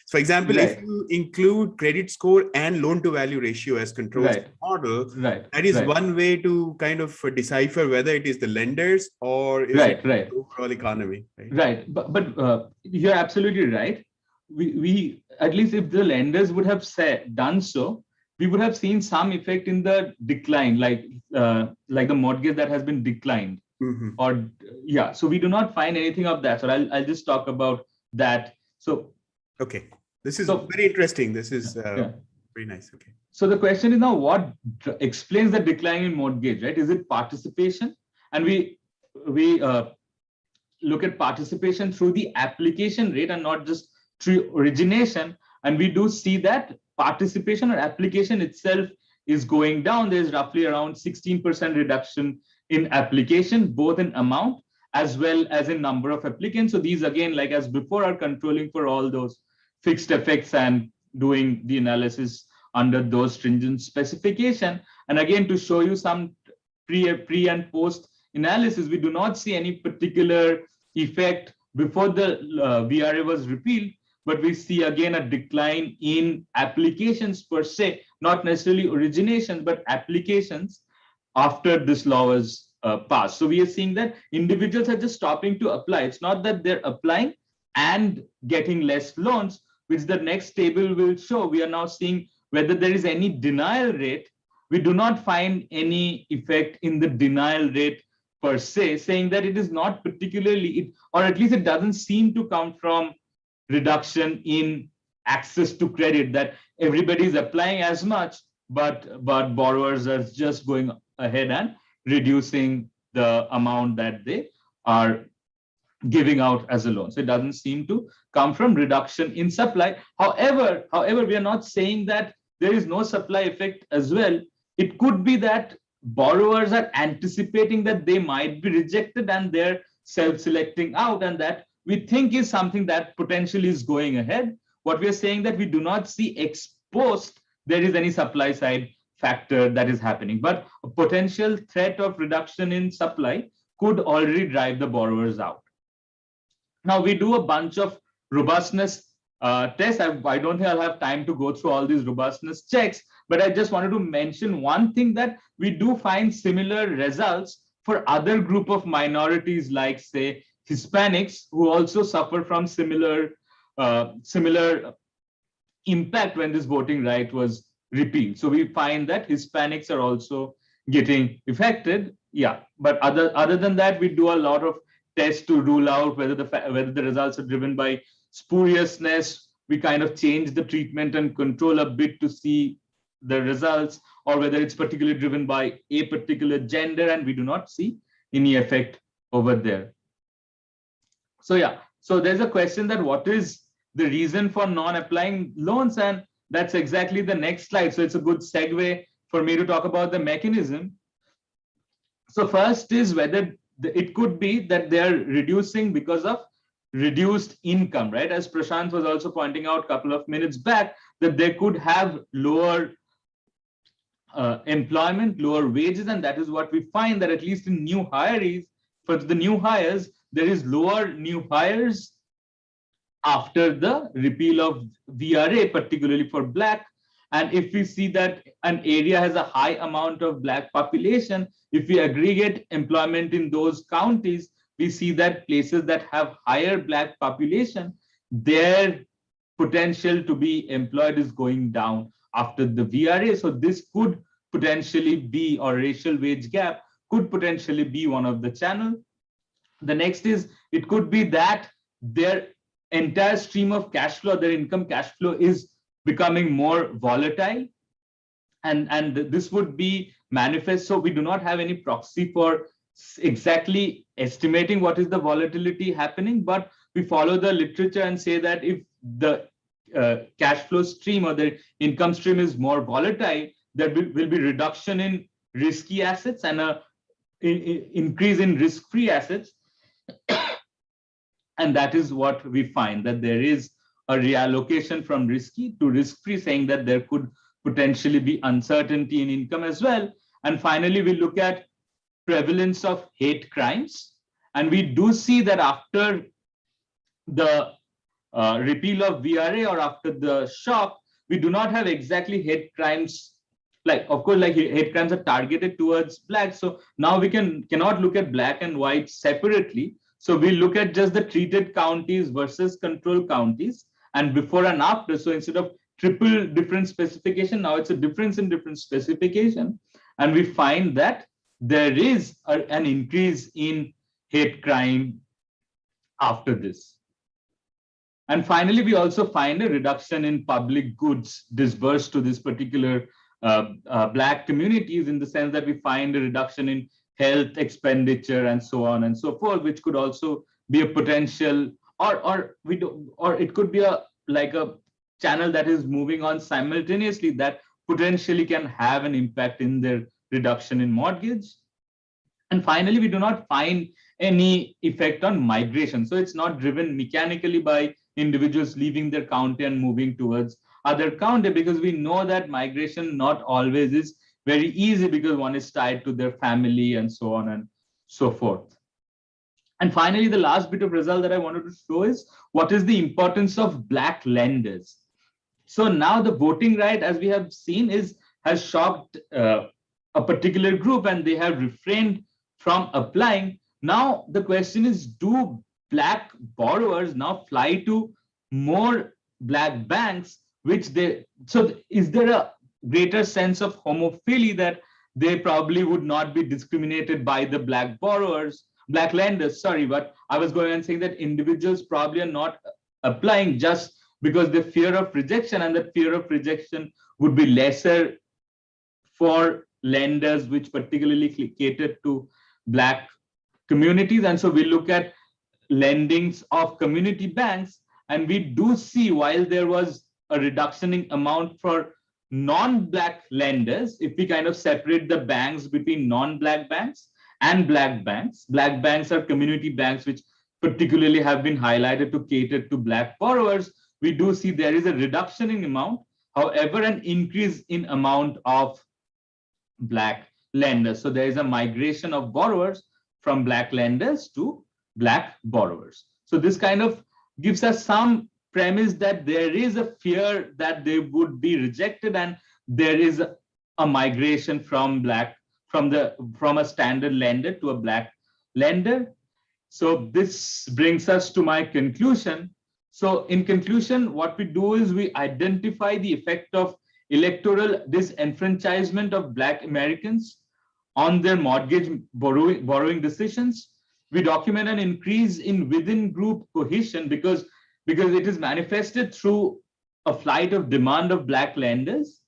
So, for example, if you include credit score and loan to value ratio as controls model, that is one way to kind of decipher whether it is the lenders or is it the overall economy. But you're absolutely right. We at least if the lenders would have done so, we would have seen some effect in the decline, like the mortgage that has been declined. Or so we do not find anything of that. So I'll just talk about that. So okay, this is very interesting. This is very nice. Okay. So the question is now, what explains the decline in mortgage, right? Is it participation? And we look at participation through the application rate and not just through origination. And we do see that participation or application itself is going down. There's roughly around 16% reduction in application, both in amount as well as in number of applicants. So these, again, like as before, are controlling for all those fixed effects and doing the analysis under those stringent specification. And again, to show you some pre and post analysis, we do not see any particular effect before the VRA was repealed, but we see again a decline in applications per se, not necessarily originations, but applications after this law was passed. So we are seeing that individuals are just stopping to apply. It's not that they're applying and getting less loans, which the next table will show. We are now seeing whether there is any denial rate. We do not find any effect in the denial rate per se, saying that it is not particularly, or at least it doesn't seem to come from reduction in access to credit, that everybody is applying as much, but borrowers are just going ahead and reducing the amount that they are giving out as a loan. So it doesn't seem to come from reduction in supply. However, we are not saying that there is no supply effect as well. It could be that borrowers are anticipating that they might be rejected and they're self-selecting out, and that we think is something that potentially is going ahead. What we are saying that we do not see ex post there is any supply side factor that is happening, but a potential threat of reduction in supply could already drive the borrowers out. Now we do a bunch of robustness tests. I don't think I'll have time to go through all these robustness checks, but I just wanted to mention one thing, that we do find similar results for other group of minorities, like say Hispanics, who also suffer from similar impact when this voting right was repealed. So we find that Hispanics are also getting affected. Yeah, but other than that, we do a lot of test to rule out whether the results are driven by spuriousness. We kind of change the treatment and control a bit to see the results, or whether it's particularly driven by a particular gender, and we do not see any effect over there. So yeah, so there's a question that what is the reason for non-applying loans, and that's exactly the next slide. So it's a good segue for me to talk about the mechanism. So first is whether it could be that they're reducing because of reduced income, right? As Prashant was also pointing out a couple of minutes back, that they could have lower employment, lower wages, and that is what we find, that at least in new hires, for the new hires, there is lower new hires after the repeal of VRA, particularly for Black. And if we see that an area has a high amount of Black population, if we aggregate employment in those counties, we see that places that have higher Black population, their potential to be employed is going down after the VRA. So this could potentially be, or racial wage gap could potentially be one of the channels. The next is, it could be that their entire stream of cash flow, their income cash flow, is becoming more volatile, and this would be manifest. So we do not have any proxy for exactly estimating what is the volatility happening, but we follow the literature and say that if the cash flow stream or the income stream is more volatile, there will be reduction in risky assets and a increase in risk-free assets. And that is what we find, that there is a reallocation from risky to risk-free, saying that there could potentially be uncertainty in income as well. And finally, we look at prevalence of hate crimes. And we do see that after the repeal of VRA, or after the shock, we do not have exactly hate crimes. Like, of course, like hate crimes are targeted towards Black. So now we cannot look at Black and white separately. So we look at just the treated counties versus control counties, and before and after. So instead of triple different specification, now it's a difference in different specification. And we find that there is an increase in hate crime after this. And finally, we also find a reduction in public goods disbursed to this particular Black communities, in the sense that we find a reduction in health expenditure and so on and so forth, which could also be a potential, or it could be a channel that is moving on simultaneously, that potentially can have an impact in their reduction in mortgage. And finally, we do not find any effect on migration. So it's not driven mechanically by individuals leaving their county and moving towards other county, because we know that migration not always is very easy, because one is tied to their family and so on and so forth. And finally, the last bit of result that I wanted to show is what is the importance of Black lenders. So now the voting right, as we have seen, has shocked a particular group, and they have refrained from applying. Now the question is, do Black borrowers now fly to more Black banks, so is there a greater sense of homophily that they probably would not be discriminated by the Black lenders, sorry, but I was going on saying that individuals probably are not applying just because the fear of rejection, and the fear of rejection would be lesser for lenders which particularly cater to Black communities. And so we look at lendings of community banks, and we do see, while there was a reduction in amount for non-Black lenders, if we kind of separate the banks between non-Black banks and Black banks are community banks which particularly have been highlighted to cater to Black borrowers, we do see there is a reduction in amount, however, an increase in amount of Black lenders. So there is a migration of borrowers from Black lenders to Black borrowers. So this kind of gives us some premise that there is a fear that they would be rejected, and there is a migration from a standard lender to a Black lender. So this brings us to my conclusion. So in conclusion, what we do is we identify the effect of electoral disenfranchisement of Black Americans on their mortgage borrowing decisions. We document an increase in within group cohesion because it is manifested through a flight of demand of black lenders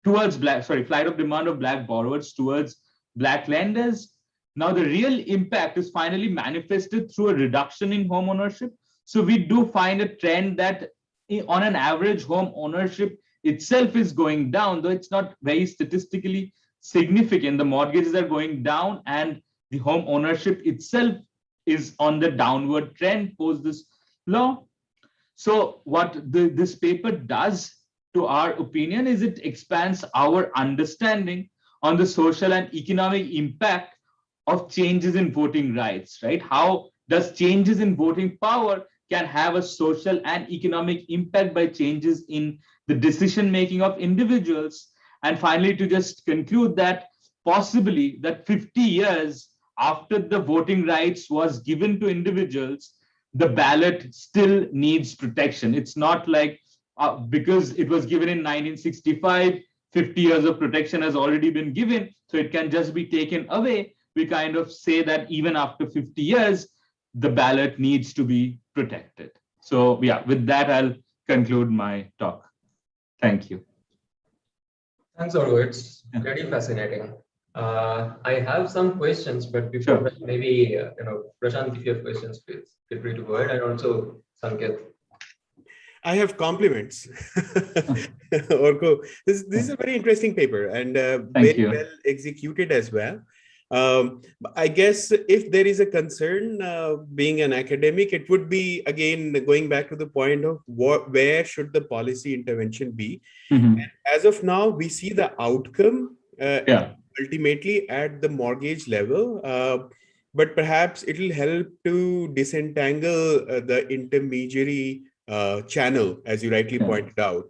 towards flight of demand of black borrowers towards black lenders. Now the real impact is finally manifested through a reduction in home ownership. So we do find a trend that on an average, home ownership itself is going down, though it's not very statistically significant. The mortgages are going down and the home ownership itself is on the downward trend post this law. So what this paper does, to our opinion, is it expands our understanding on the social and economic impact of changes in voting rights, right? How does changes in voting power can have a social and economic impact by changes in the decision making of individuals. And finally, to just conclude that possibly that 50 years after the voting rights was given to individuals, the ballot still needs protection. It's not like because it was given in 1965, 50 years of protection has already been given, so it can just be taken away. We kind of say that even after 50 years, the ballot needs to be protected. So yeah, with that, I'll conclude my talk. Thank you. Thanks, Orko. It's very fascinating. I have some questions, but before that, maybe Prashant, if you have questions, please feel free to go ahead, and also Sanket. I have compliments. Orko, this is a very interesting paper and very well executed as well. I guess if there is a concern, being an academic, it would be, again, going back to the point of where should the policy intervention be. And as of now, we see the outcome ultimately at the mortgage level, but perhaps it will help to disentangle the intermediary channel, as you rightly pointed out.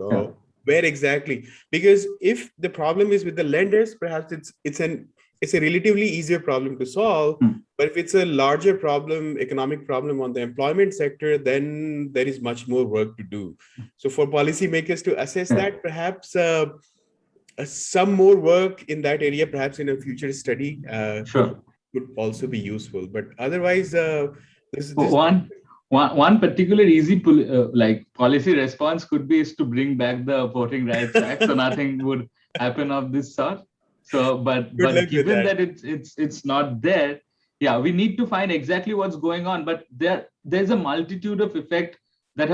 Where exactly? Because if the problem is with the lenders, perhaps it's a relatively easier problem to solve. But if it's a larger problem, economic problem on the employment sector, then there is much more work to do. So for policymakers to assess that, perhaps some more work in that area, perhaps in a future study, would also be useful. But otherwise, one particular easy policy response could be is to bring back the Voting Rights Act, so nothing would happen of this sort. So, but given that it's not there, we need to find exactly what's going on. But there's a multitude of effect that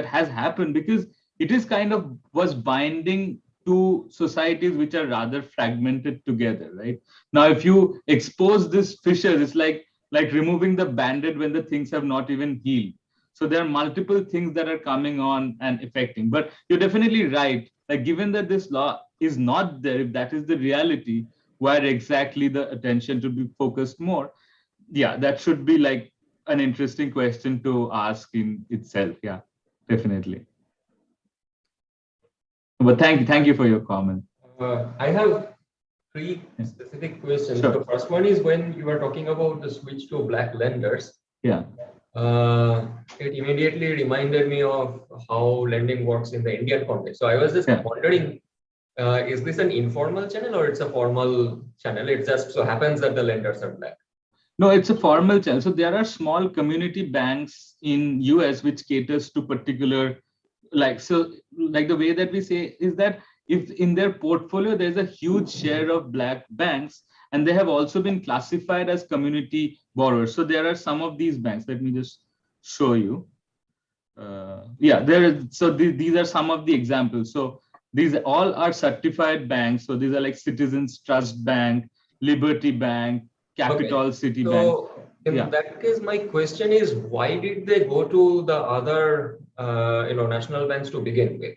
has happened because it is kind of was binding to societies which are rather fragmented together, right? Now, if you expose this fissure, it's like removing the band-aid when the things have not even healed. So there are multiple things that are coming on and affecting. But you're definitely right. Like, given that this law is not there, if that is the reality, where exactly the attention should be focused more, that should be like an interesting question to ask in itself. Yeah, definitely. But thank you for your comment. I have three specific questions. The first one is when you were talking about the switch to black lenders. It immediately reminded me of how lending works in the Indian context. So I was just wondering, is this an informal channel or it's a formal channel? It just so happens that the lenders are black. No, it's a formal channel. So there are small community banks in US which caters to particular, like the way that we say is that if in their portfolio, there's a huge share of black banks, and they have also been classified as community borrowers. So there are some of these banks. Let me just show you. These are some of the examples. So these all are certified banks. So these are like Citizens Trust Bank, Liberty Bank, Capital City Bank. So in that case, my question is, why did they go to the other national banks to begin with?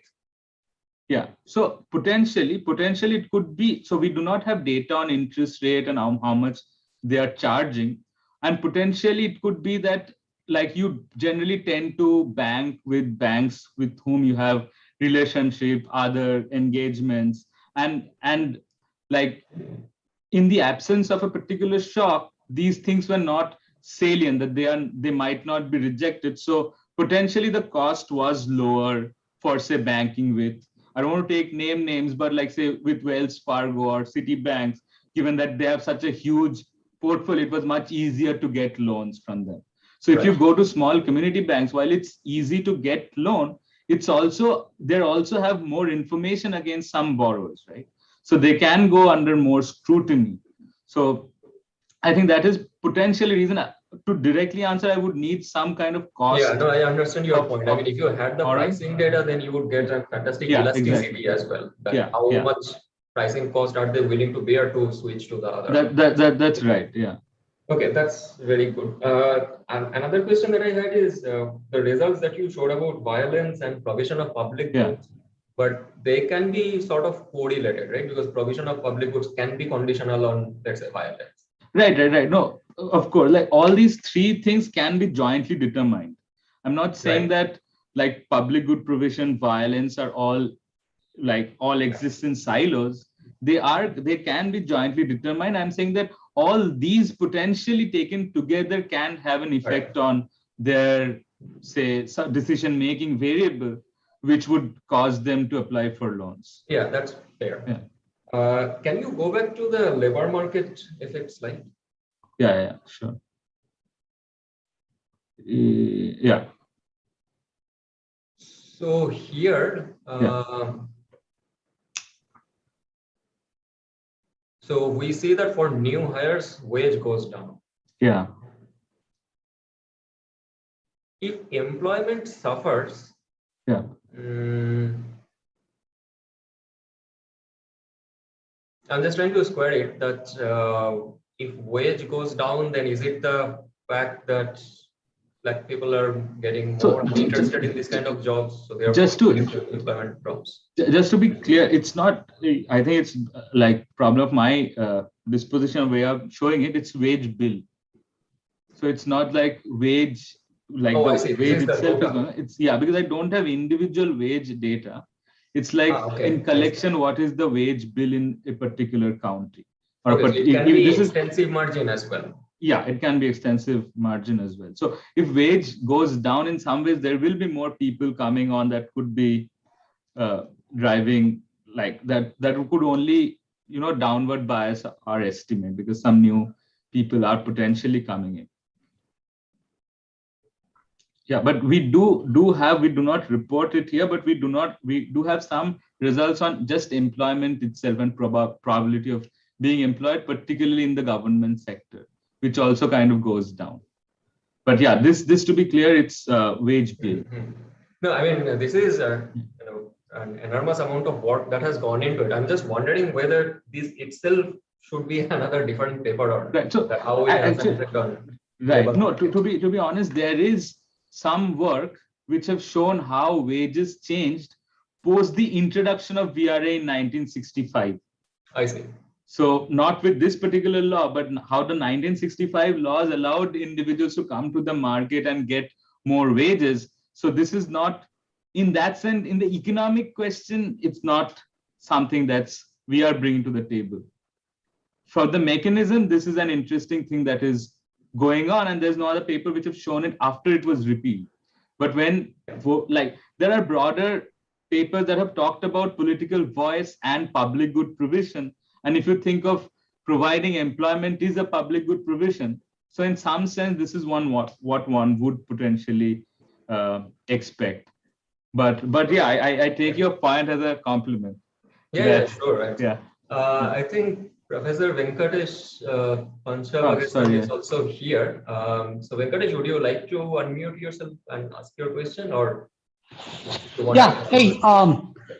So potentially it could be, so we do not have data on interest rate and how much they are charging. And potentially it could be that like you generally tend to bank with banks with whom you have relationship, other engagements, and like in the absence of a particular shock, these things were not salient, that they might not be rejected. So potentially the cost was lower for, say, banking with, I don't want to take names, but like say with Wells Fargo or Citibanks, given that they have such a huge portfolio, it was much easier to get loans from them. So if you go to small community banks, while it's easy to get loan, it's also, they also have more information against some borrowers, right? So they can go under more scrutiny. So I think that is potentially reason. To directly answer, I would need some kind of cost. Yeah, no, I understand your point. I mean, if you had the pricing data, then you would get a fantastic elasticity as well. How much pricing cost are they willing to bear to switch to the other? That's right. Yeah. Okay, that's very good. And another question that I had is the results that you showed about violence and provision of public goods, but they can be sort of correlated, right? Because provision of public goods can be conditional on, let's say, violence. Right. No, of course, like all these three things can be jointly determined. I'm not saying that like public good provision, violence are all exist in silos. They can be jointly determined. I'm saying that all these potentially taken together can have an effect on their, say, decision making variable, which would cause them to apply for loans. Yeah, that's fair. Yeah. Can you go back to the labor market effect slide? Yeah, sure. Yeah. So here, so we see that for new hires, wage goes down. Yeah. If employment suffers, I'm just trying to square it that if wage goes down, then is it the fact that like people are getting more interested in this kind of jobs, so therefore employment drops? Just to be clear, it's not, I think it's like problem of my disposition way of showing it, it's wage bill. So it's not like wage, like the wage itself is going, it's because I don't have individual wage data. It's like in collection, what is the wage bill in a particular county? Or so it can be extensive margin as well. Yeah, it can be extensive margin as well. So if wage goes down in some ways, there will be more people coming on that could be driving like that. That could only, downward bias our estimate because some new people are potentially coming in. Yeah, but we do not report it here, but we do have some results on just employment itself and probability of being employed, particularly in the government sector, which also kind of goes down. But yeah, this to be clear, it's wage bill. No, I mean, this is an enormous amount of work that has gone into it. I'm just wondering whether this itself should be another different paper or right. So how it has an effect on. Right. No, to be honest, there is some work which have shown how wages changed post the introduction of VRA in 1965. I see. So not with this particular law, but how the 1965 laws allowed individuals to come to the market and get more wages. So this is not, in that sense, in the economic question, it's not something we are bringing to the table. For the mechanism, this is an interesting thing that is going on, and there's no other paper which have shown it after it was repealed. But when, like, there are broader papers that have talked about political voice and public good provision. And if you think of providing employment is a public good provision, so in some sense, this is what one would potentially expect. But yeah, I take your point as a compliment. Yeah, sure. Right. Yeah. I think Professor Venkatesh Pancha is also here. So Venkatesh, would you like to unmute yourself and ask your question, or? Yeah. Hey,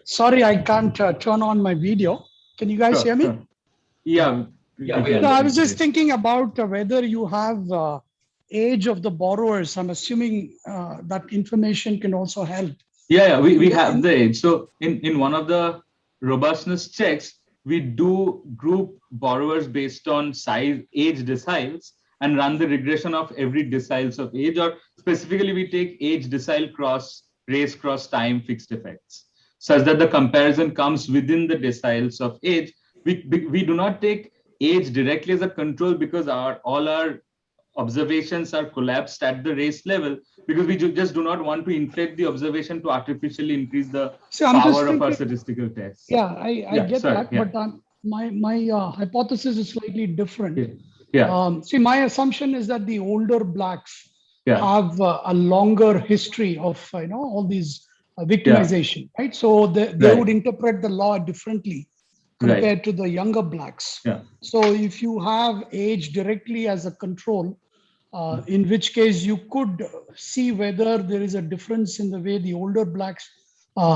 sorry, I can't turn on my video. Can you guys hear me? Sure. Yeah. No, I was just thinking about whether you have age of the borrowers. I'm assuming that information can also help. Yeah, we have the age. So in one of the robustness checks, we do group borrowers based on age deciles and run the regression of every deciles of age, or specifically we take age decile cross race cross time fixed effects, such that the comparison comes within the deciles of age. We do not take age directly as a control because all our observations are collapsed at the race level, because we just do not want to inflate the observation to artificially increase the power of our statistical tests. Yeah, I get that, but my hypothesis is slightly different. Yeah. See, my assumption is that the older blacks Yeah. have a longer history of all these victimization, right? So they would interpret the law differently compared to the younger blacks. Yeah. So if you have age directly as a control, in which case you could see whether there is a difference in the way the older blacks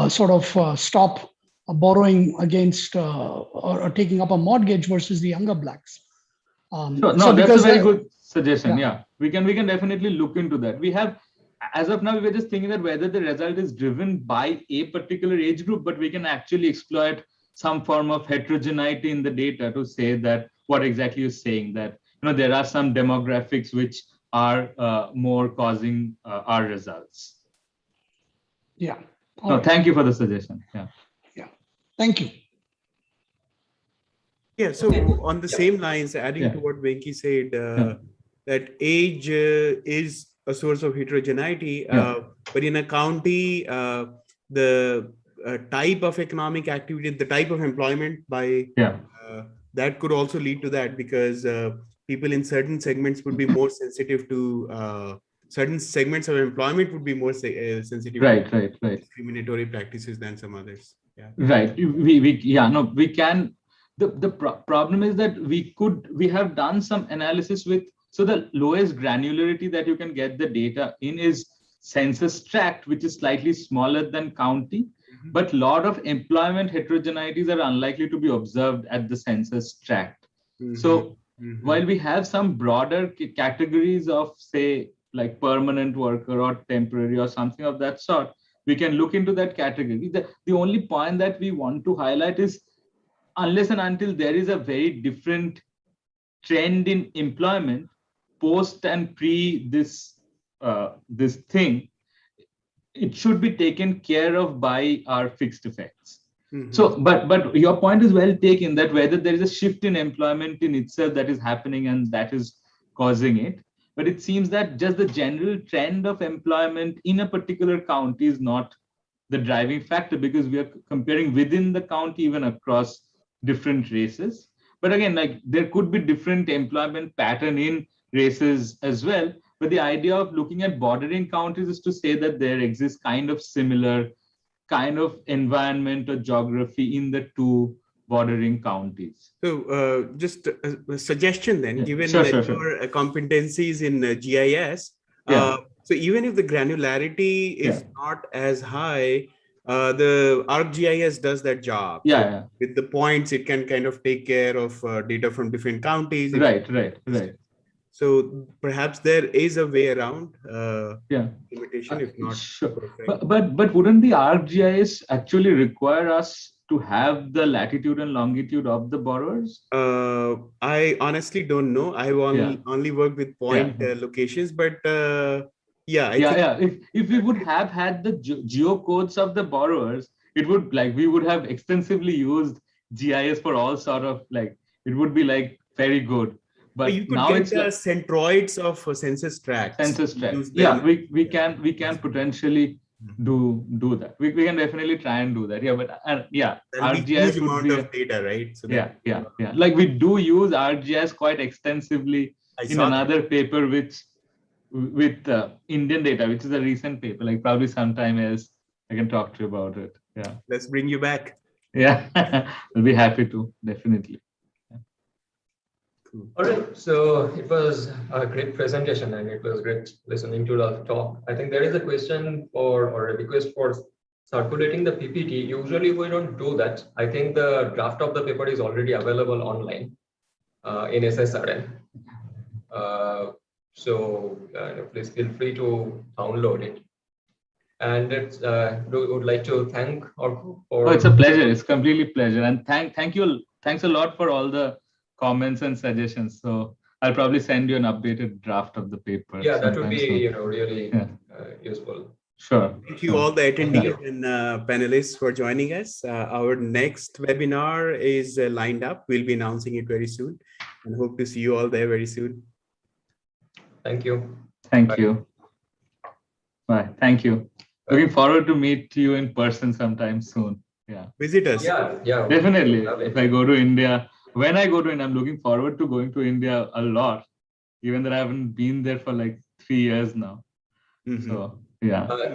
stop borrowing against or taking up a mortgage versus the younger blacks. Sure. No, that's a very good suggestion. Yeah, we can definitely look into that. We have, as of now, we were just thinking that whether the result is driven by a particular age group, but we can actually exploit some form of heterogeneity in the data to say that what exactly you're saying, that there are some demographics which are more causing our results. Yeah. No, right. Thank you for the suggestion. Yeah. Yeah. Thank you. Yeah, so on the same lines, adding to what Venki said, that age is a source of heterogeneity, but in a county, the type of economic activity, the type of employment that could also lead to that, because people in certain segments would be more sensitive to certain segments of employment would be more sensitive to discriminatory practices than some others. Yeah. Right. We can. The problem is that we have done some analysis with, so the lowest granularity that you can get the data in is census tract, which is slightly smaller than county, but a lot of employment heterogeneities are unlikely to be observed at the census tract. So while we have some broader categories of, say, like permanent worker or temporary or something of that sort, we can look into that category. The only point that we want to highlight is, unless and until there is a very different trend in employment post and pre this thing, it should be taken care of by our fixed effects. So, but your point is well taken, that whether there is a shift in employment in itself that is happening and that is causing it, but it seems that just the general trend of employment in a particular county is not the driving factor, because we are comparing within the county even across different races. But again, like there could be different employment pattern in races as well. But the idea of looking at bordering counties is to say that there exists kind of similar kind of environment or geography in the two bordering counties. So just a suggestion then, given your competencies in GIS, so even if the granularity is not as high, the ArcGIS does that job. With the points, it can kind of take care of data from different counties. Right. So perhaps there is a way around limitation, if not perfect. But wouldn't the ArcGIS actually require us to have the latitude and longitude of the borrowers? I honestly don't know. I've only worked with point locations, but If we would have had the geocodes of the borrowers, it would we would have extensively used GIS for all sort of it would be very good. But you could now get it's the centroids of census tracts. We can potentially do that. We can definitely try and do that. ArcGIS huge amount of data, right? So like we do use ArcGIS quite extensively in another paper with Indian data, which is a recent paper. Probably sometime else I can talk to you about it. Let's bring you back. I'll be happy to, definitely. All right, so it was a great presentation and it was great listening to the talk. I think there is a question or a request for circulating the PPT. Usually we don't do that. I think the draft of the paper is already available online in SSRN. So please feel free to download it. And would like to thank Orko for. Oh, it's a pleasure. It's completely pleasure. And thanks a lot for all the comments and suggestions. So I'll probably send you an updated draft of the paper. Yeah, that would be really useful. Sure. Thank you all the attendees and panelists for joining us. Our next webinar is lined up. We'll be announcing it very soon and hope to see you all there very soon. Thank you. Thank you. Bye. Thank you. Looking forward to meet you in person sometime soon. Visit us. Yeah. Definitely. If I go to India, when I go to India, I'm looking forward to going to India a lot, even that I haven't been there for like 3 years now. Mhm. So yeah.